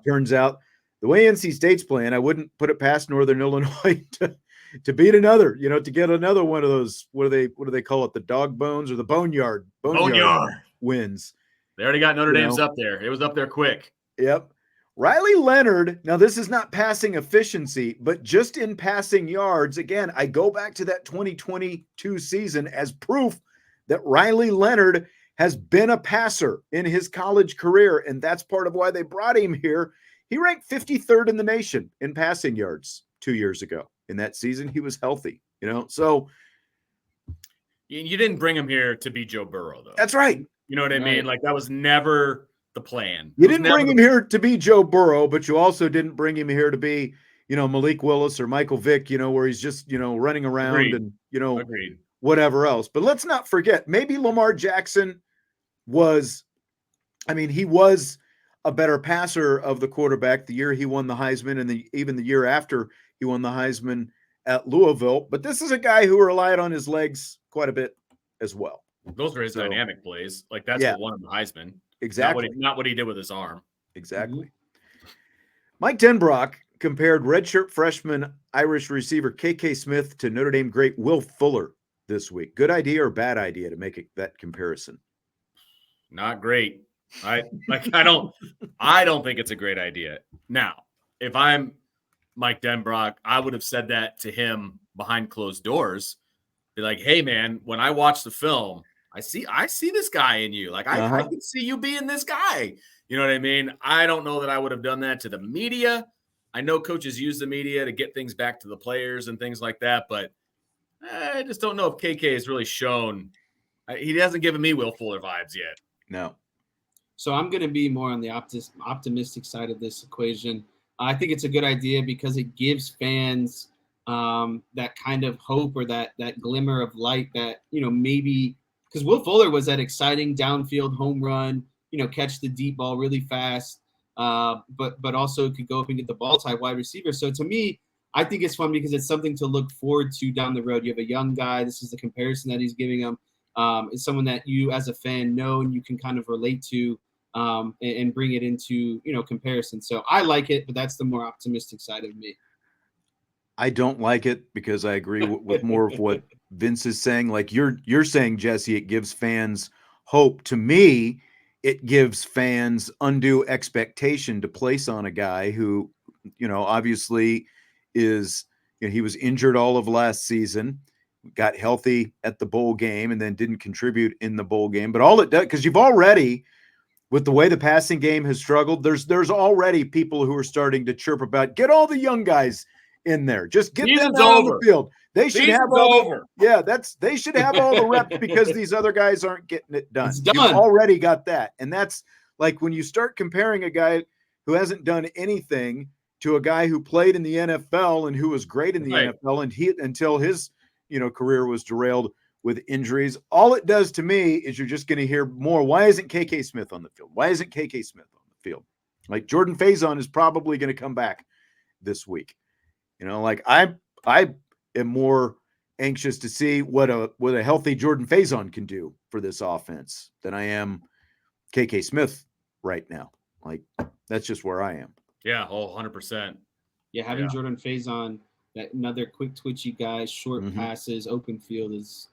turns out. The way NC State's playing, I wouldn't put it past Northern Illinois to beat another, to get another one of those. What do they call it? The dog bones or the boneyard wins.
They already got Notre Dame's up there. It was up there quick.
Yep. Riley Leonard. Now, this is not passing efficiency, but just in passing yards. Again, I go back to that 2022 season as proof that Riley Leonard has been a passer in his college career, and that's part of why they brought him here. He ranked 53rd in the nation in passing yards 2 years ago. In that season, he was healthy, So
you didn't bring him here to be Joe Burrow, though.
That's right.
You know what I mean? Like, that was never the plan.
You didn't bring him here to be Joe Burrow, but you also didn't bring him here to be, Malik Willis or Michael Vick, where he's just, running around. Agreed. And,
Agreed.
Whatever else. But let's not forget, maybe Lamar Jackson he was a better passer of the quarterback the year he won the Heisman and even the year after he won the Heisman at Louisville. But this is a guy who relied on his legs quite a bit as well.
Those were his dynamic plays. Like, that's what won him the Heisman.
Exactly.
Not what he did with his arm.
Exactly. Mm-hmm. Mike Denbrock compared redshirt freshman Irish receiver KK Smith to Notre Dame great Will Fuller this week. Good idea or bad idea to make that comparison?
Not great. I don't think it's a great idea. Now, if I'm Mike Denbrock, I would have said that to him behind closed doors. Be like, hey man, when I watch the film, I see this guy in you. Like I can see you being this guy. You know what I mean? I don't know that I would have done that to the media. I know coaches use the media to get things back to the players and things like that, but I just don't know if KK has really shown. He hasn't given me Will Fuller vibes yet.
No.
So I'm going to be more on the optimistic side of this equation. I think it's a good idea because it gives fans that kind of hope or that glimmer of light that, maybe because Will Fuller was that exciting downfield home run, catch the deep ball really fast, but also could go up and get the ball type wide receiver. So to me, I think it's fun because it's something to look forward to down the road. You have a young guy. This is the comparison that he's giving him. It's someone that you as a fan know and you can kind of relate to and bring it into, comparison. So I like it, but that's the more optimistic side of me.
I don't like it because I agree with more of what Vince is saying. Like you're saying, Jesse, it gives fans hope. To me, it gives fans undue expectation to place on a guy who, obviously is, he was injured all of last season, got healthy at the bowl game, and then didn't contribute in the bowl game. But all it does, because you've already, with the way the passing game has struggled, there's already people who are starting to chirp about, get all the young guys in there. Just get them out on the field. They should have all they should have all the reps because these other guys aren't getting it done.
It's done.
You've already got that. And that's like when you start comparing a guy who hasn't done anything to a guy who played in the NFL and who was great in the NFL and until his, career was derailed with injuries. All it does to me is you're just going to hear more. Why isn't KK Smith on the field? Why isn't KK Smith on the field? Like Jordan Faison is probably going to come back this week. I am more anxious to see what a healthy Jordan Faison can do for this offense than I am KK Smith right now. Like that's just where I am.
Yeah, 100%.
Yeah, having Jordan Faison, that another quick, twitchy guy, short passes, open field is,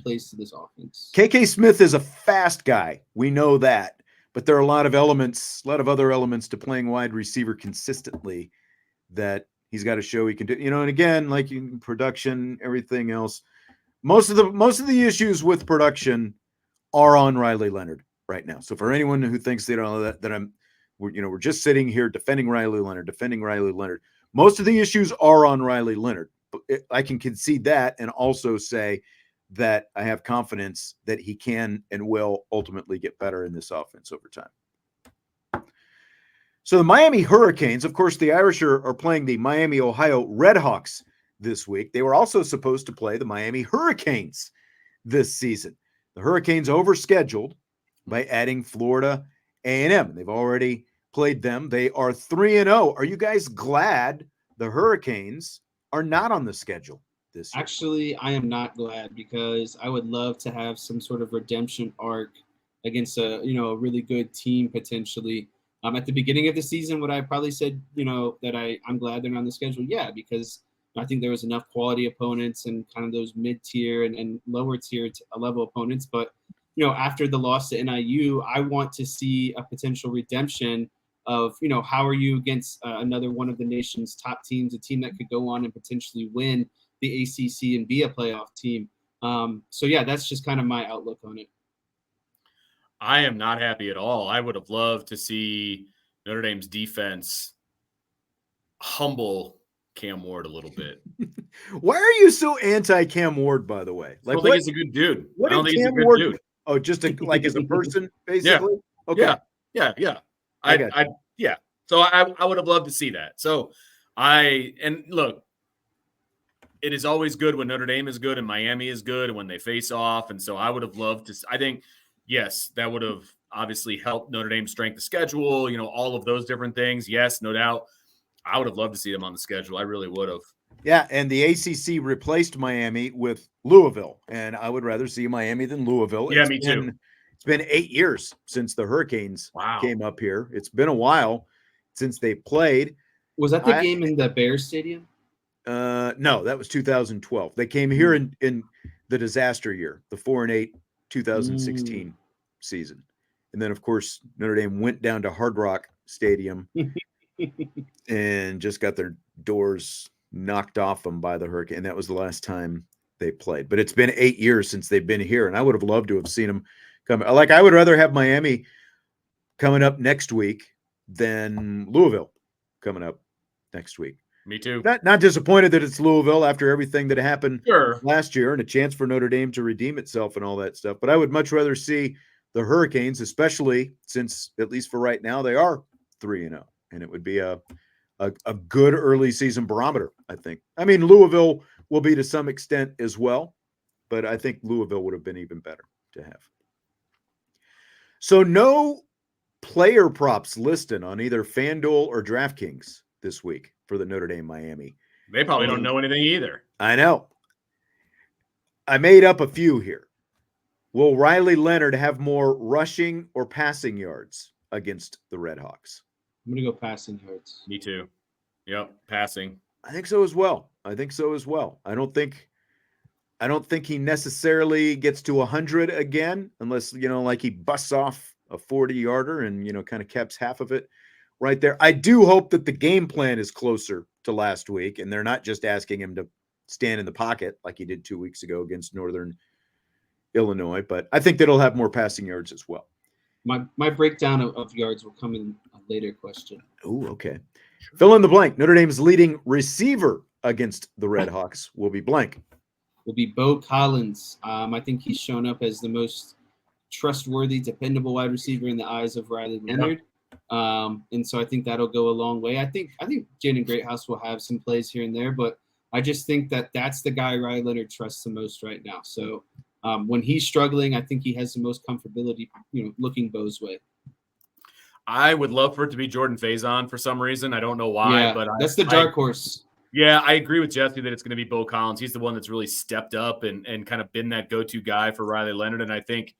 plays to this offense.
KK Smith is a fast guy. We know that. But there are a lot of other elements to playing wide receiver consistently that he's got to show he can do. And again, like production, everything else. Most of the issues with production are on Riley Leonard right now. So for anyone who thinks they don't know that we're just sitting here defending Riley Leonard. Most of the issues are on Riley Leonard. I can concede that and also say that I have confidence that he can and will ultimately get better in this offense over time. So the Miami Hurricanes, of course, the Irish are playing the Miami, Ohio Redhawks this week. They were also supposed to play the Miami Hurricanes this season. The Hurricanes overscheduled by adding Florida A&M. They've already played them. They are 3-0. Are you guys glad the Hurricanes are not on the schedule this year?
Actually, I am not glad because I would love to have some sort of redemption arc against a really good team potentially. At the beginning of the season, would I probably said, that I'm glad they're not on the schedule? Yeah, because I think there was enough quality opponents and kind of those mid-tier and lower tier level opponents. But, after the loss to NIU, I want to see a potential redemption of, how are you against another one of the nation's top teams, a team that could go on and potentially win the ACC and be a playoff team. So, yeah, that's just kind of my outlook on it.
I am not happy at all. I would have loved to see Notre Dame's defense humble Cam Ward a little bit.
Why are you so anti-Cam Ward, by the way?
Like, I don't think he's a good dude.
I don't think he's a good dude. Oh, just like as a person, basically?
Yeah. Okay. Yeah. So I would have loved to see that. So look, it is always good when Notre Dame is good and Miami is good and when they face off. And so I would have loved to, I think, yes, that would have obviously helped Notre Dame's strength of schedule, all of those different things. Yes, no doubt. I would have loved to see them on the schedule. I really would have.
Yeah, and the ACC replaced Miami with Louisville, and I would rather see Miami than Louisville.
Yeah, me too.
It's been 8 years since the Hurricanes came up here. It's been a while since they played.
Was that the game in the Bears Stadium?
No, that was 2012. They came here in the disaster year, the 4-8 2016 season. And then, of course, Notre Dame went down to Hard Rock Stadium and just got their doors knocked off them by the hurricane. That was the last time they played. But it's been 8 years since they've been here, and I would have loved to have seen them come. Like, I would rather have Miami coming up next week than Louisville coming up next week.
Me too.
Not disappointed that it's Louisville after everything that happened
Sure.
last year and a chance for Notre Dame to redeem itself and all that stuff. But I would much rather see the Hurricanes, especially since, at least for right now, they are 3-0. And it would be a good early season barometer, I think. I mean, Louisville will be to some extent as well, but I think Louisville would have been even better to have. So no player props listed on either FanDuel or DraftKings this week for the Notre Dame Miami.
They probably don't know anything either.
I know. I made up a few here. Will Riley Leonard have more rushing or passing yards against the Redhawks?
I'm going to go passing yards.
Me too. Yep, passing.
I think so as well. I don't think he necessarily gets to 100 again, unless, like he busts off a 40-yarder and, kind of caps half of it right there. I do hope that the game plan is closer to last week, and they're not just asking him to stand in the pocket like he did 2 weeks ago against Northern Illinois, but I think that he'll have more passing yards as well.
My breakdown of yards will come in a later question.
Oh, okay. Fill in the blank. Notre Dame's leading receiver against the Redhawks will be blank.
Will be Bo Collins. I think he's shown up as the most trustworthy, dependable wide receiver in the eyes of Riley Leonard. And so I think that'll go a long way. I think Jaden Greathouse will have some plays here and there, but I just think that that's the guy Riley Leonard trusts the most right now. So when he's struggling, I think he has the most comfortability, looking Bo's way.
I would love for it to be Jordan Faison for some reason. I don't know why, but
that's the dark horse.
Yeah, I agree with Jesse that it's going to be Bo Collins. He's the one that's really stepped up and kind of been that go-to guy for Riley Leonard. And I think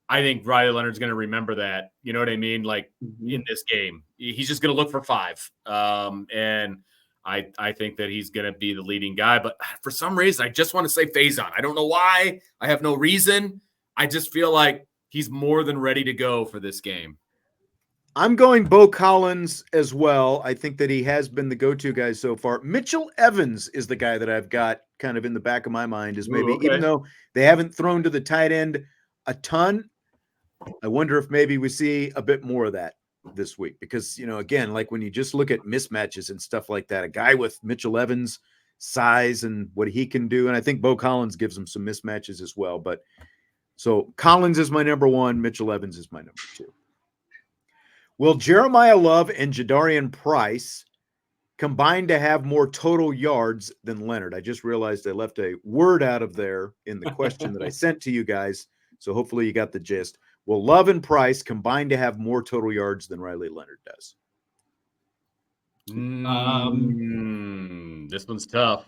Riley Leonard's going to remember that. You know what I mean? Like in this game, he's just going to look for 5. And I think that he's going to be the leading guy. But for some reason, I just want to say Faison. I don't know why. I have no reason. I just feel like he's more than ready to go for this game.
I'm going Bo Collins as well. I think that he has been the go-to guy so far. Mitchell Evans is the guy that I've got kind of in the back of my mind is maybe, even though they haven't thrown to the tight end a ton, I wonder if maybe we see a bit more of that this week because, again, like when you just look at mismatches and stuff like that, a guy with Mitchell Evans' size and what he can do, and I think Bo Collins gives him some mismatches as well. But so Collins is my number 1. Mitchell Evans is my number 2. Will Jeremiah Love and Jadarian Price combine to have more total yards than Leonard? I just realized I left a word out of there in the question that I sent to you guys, so hopefully you got the gist. Will Love and Price combine to have more total yards than Riley Leonard does?
This one's tough.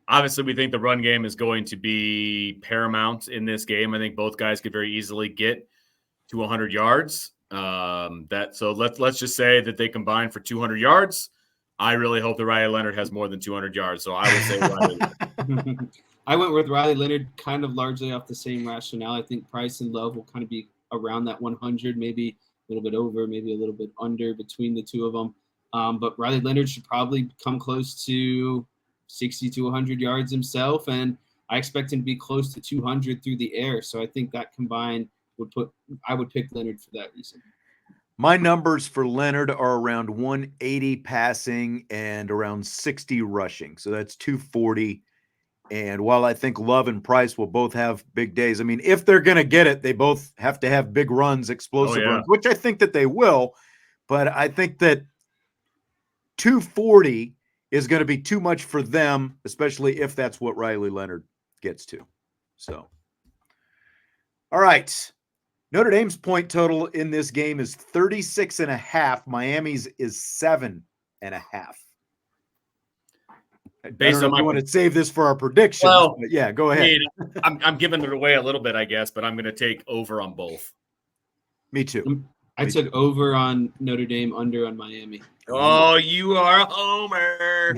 Obviously, we think the run game is going to be paramount in this game. I think both guys could very easily get to 100 yards. So let's just say that they combine for 200 yards. I really hope that Riley Leonard has more than 200 yards. So I would say Riley Leonard.
I went with Riley Leonard kind of largely off the same rationale. I think Price and Love will kind of be around that 100, maybe a little bit over, maybe a little bit under between the two of them. But Riley Leonard should probably come close to 60 to 100 yards himself. And I expect him to be close to 200 through the air. So I think that combined I would pick Leonard for that reason.
My numbers for Leonard are around 180 passing and around 60 rushing. So that's 240. And while I think Love and Price will both have big days, I mean, if they're going to get it, they both have to have big runs, explosive runs, which I think that they will. But I think that 240 is going to be too much for them, especially if that's what Riley Leonard gets to. So, all right. Notre Dame's point total in this game is 36.5. Miami's is 7.5. Based on, you want to save this for our predictions. Well, yeah, go ahead.
I'm giving it away a little bit, I guess, but I'm going to take over on both.
Me too.
I took over on Notre Dame, under on Miami.
Oh, you are a homer.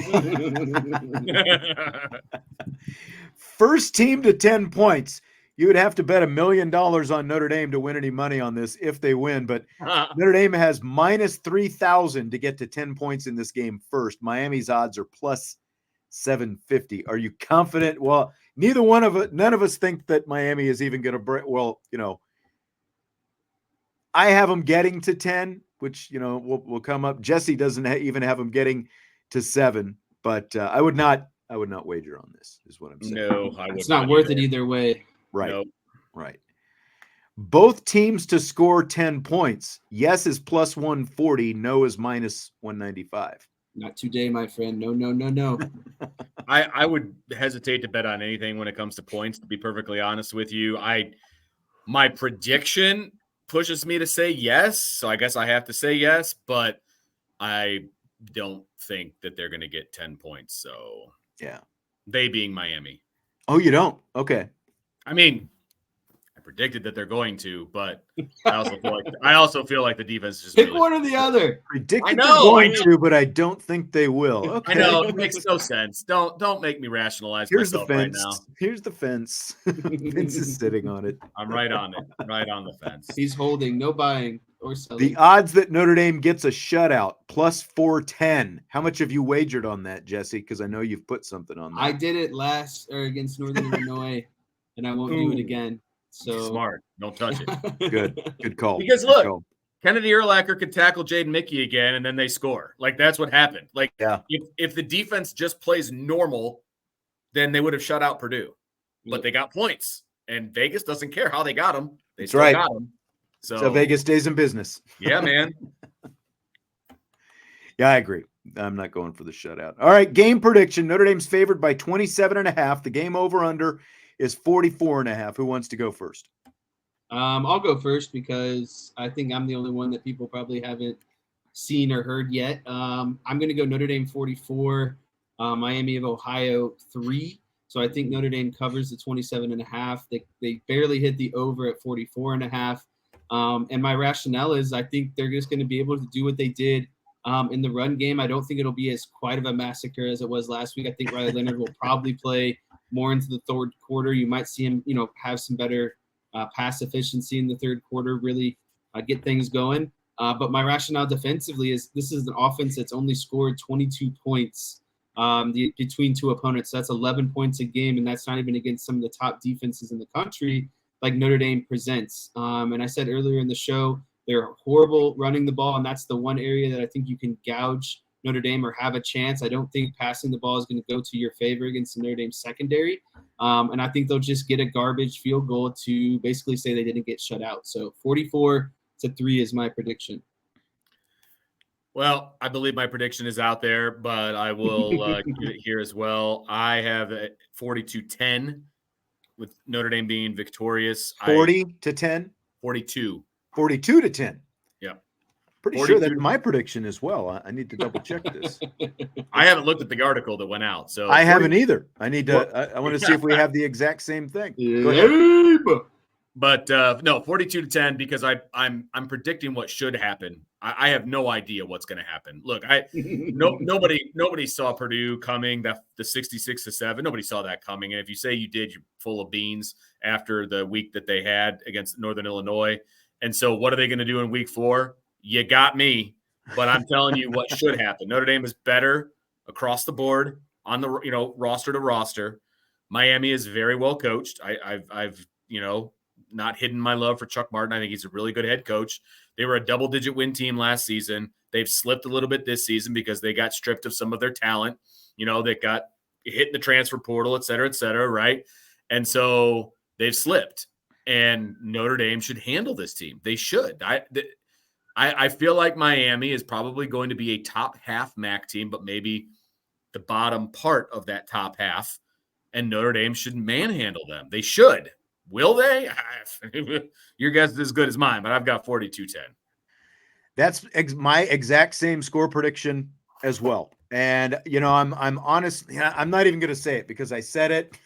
First team to 10 points. You would have to bet $1 million on Notre Dame to win any money on this if they win, but Notre Dame has minus 3,000 to get to 10 points in this game first. Miami's odds are plus 750. Are you confident? Well, none of us think that Miami is even going to break. Well, I have them getting to 10, which, will come up. Jesse doesn't even have them getting to 7, but I would not wager on this is what I'm saying.
No, I would.
It's not worth it either way.
Right.
Nope.
Right. Both teams to score 10 points. Yes is plus 140. No is minus 195.
Not today, my friend. No.
I would hesitate to bet on anything when it comes to points, to be perfectly honest with you. My prediction pushes me to say yes, so I guess I have to say yes, but I don't think that they're going to get 10 points. So,
yeah.
They being Miami.
Oh, you don't? Okay.
I mean, I predicted that they're going to, but I also feel like the defense is just
pick one or the other.
Predicted they're going to, but I don't think they will. Okay.
I know, it makes no sense. Don't make me rationalize myself right now.
Here's the fence. Vince is sitting on it.
I'm right on it. Right on the fence.
He's holding, no buying or selling.
The odds that Notre Dame gets a shutout plus 410. How much have you wagered on that, Jesse? Because I know you've put something on that.
I did it against Northern Illinois, and I won't do it again. So
smart. Don't touch it.
Good call.
Because look, Kennedy Urlacher could tackle Jaden Mickey again, and then they score. Like, that's what happened. Like, if the defense just plays normal, then they would have shut out Purdue. But they got points, and Vegas doesn't care how they got them. They still got them. So
Vegas stays in business.
Yeah, man.
Yeah, I agree. I'm not going for the shutout. All right, game prediction. Notre Dame's favored by 27.5. The game over-under is 44.5. Who wants to go first?
I'll go first because I think I'm the only one that people probably haven't seen or heard yet. I'm going to go Notre Dame 44, Miami of Ohio 3. So I think Notre Dame covers the 27.5. They barely hit the over at 44.5. And my rationale is I think they're just going to be able to do what they did in the run game. I don't think it'll be as quite of a massacre as it was last week. I think Riley Leonard will probably play more into the third quarter. You might see him, have some better pass efficiency in the third quarter, really get things going. But my rationale defensively is this is an offense that's only scored 22 points between two opponents. So that's 11 points a game, and that's not even against some of the top defenses in the country like Notre Dame presents. And I said earlier in the show, they're horrible running the ball, and that's the one area that I think you can gouge Notre Dame or have a chance. I don't think passing the ball is going to go to your favor against the Notre Dame secondary. And I think they'll just get a garbage field goal to basically say they didn't get shut out. So 44-3 is my prediction.
Well, I believe my prediction is out there, but I will give it here as well. I have 42-10 with Notre Dame being victorious.
40-10?
42.
42-10.
Yeah.
Pretty sure that's my prediction as well. I need to double check this.
I haven't looked at the article that went out, so
I haven't either. I need to. I want to see if we have the exact same thing. Go ahead.
But no, 42-10 because I'm predicting what should happen. I have no idea what's going to happen. Look, nobody saw Purdue coming, the 66-7. Nobody saw that coming. And if you say you did, you're full of beans after the week that they had against Northern Illinois. And so what are they going to do in week 4? You got me, but I'm telling you what should happen. Notre Dame is better across the board on the roster to roster. Miami is very well coached. I've not hidden my love for Chuck Martin. I think he's a really good head coach. They were a double-digit win team last season. They've slipped a little bit this season because they got stripped of some of their talent. They got hit in the transfer portal, et cetera, right? And so they've slipped. And Notre Dame should handle this team. They should. I feel like Miami is probably going to be a top half MAC team, but maybe the bottom part of that top half. And Notre Dame should manhandle them. They should. Will they? Your guess is as good as mine, but I've got 42-10.
That's my exact same score prediction as well. And, I'm honest. I'm not even going to say it because I said it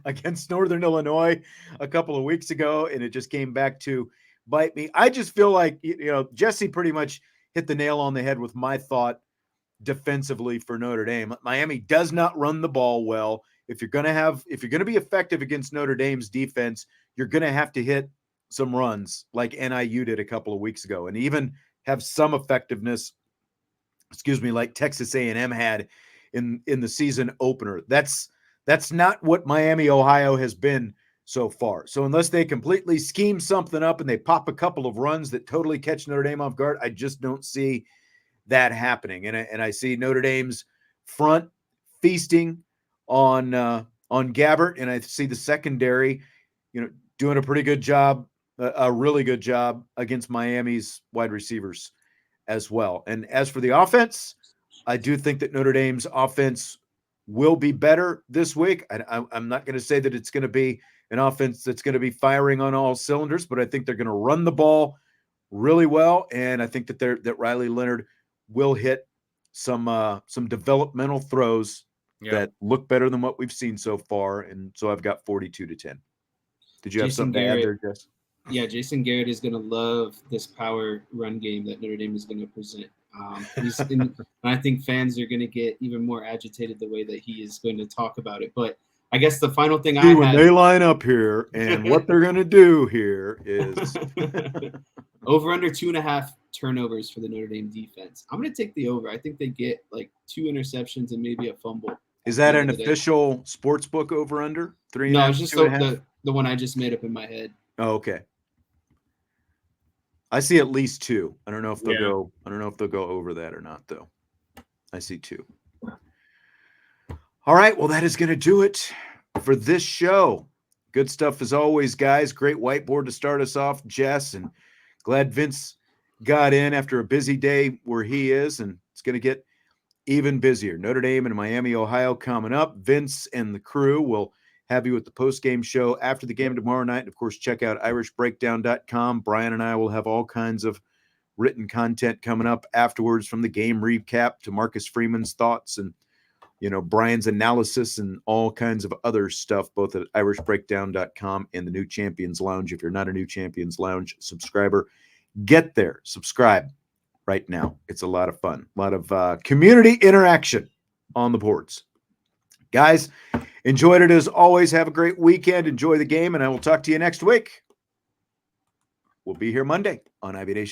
against Northern Illinois a couple of weeks ago, and it just came back to bite me. I just feel like, Jesse pretty much hit the nail on the head with my thought defensively for Notre Dame. Miami does not run the ball well. if you're going to be effective against Notre Dame's defense, you're going to have to hit some runs like NIU did a couple of weeks ago, and even have some effectiveness, like Texas A&M had in the season opener. That's not what Miami, Ohio has been so far. So unless they completely scheme something up and they pop a couple of runs that totally catch Notre Dame off guard, I just don't see that happening. And I see Notre Dame's front feasting on Gabbert, and I see the secondary, doing a pretty good job, a really good job against Miami's wide receivers as well. And as for the offense, I do think that Notre Dame's offense will be better this week. I'm not going to say that it's going to be an offense that's going to be firing on all cylinders, but I think they're going to run the ball really well, and I think that Riley Leonard will hit some developmental throws that look better than what we've seen so far, and so I've got 42-10. Did you have something to add there, Jess?
Yeah, Jason Garrett is going to love this power run game that Notre Dame is going to present. And I think fans are going to get even more agitated the way that he is going to talk about it. But I guess the final thing
when they line up here and what they're going to do here is
over under 2.5 turnovers for the Notre Dame defense. I'm going to take the over. I think they get like 2 interceptions and maybe a fumble.
Is that an official sports book over under 3.5?
No, it's just the one I just made up in my head.
Oh, okay. I see at least 2. I don't know if they'll go. I don't know if they'll go over that or not, though. I see 2. All right. Well, that is going to do it for this show. Good stuff as always, guys. Great whiteboard to start us off, Jess, and glad Vince got in after a busy day where he is, and it's going to get even busier. Notre Dame and Miami, Ohio coming up. Vince and the crew will have you at the post-game show after the game tomorrow night. And, of course, check out irishbreakdown.com. Brian and I will have all kinds of written content coming up afterwards, from the game recap to Marcus Freeman's thoughts and, Brian's analysis and all kinds of other stuff, both at irishbreakdown.com and the New Champions Lounge. If you're not a New Champions Lounge subscriber, get there. Subscribe right now. It's a lot of fun. A lot of community interaction on the boards. Guys, enjoyed it as always. Have a great weekend. Enjoy the game, and I will talk to you next week. We'll be here Monday on Ivy Nation.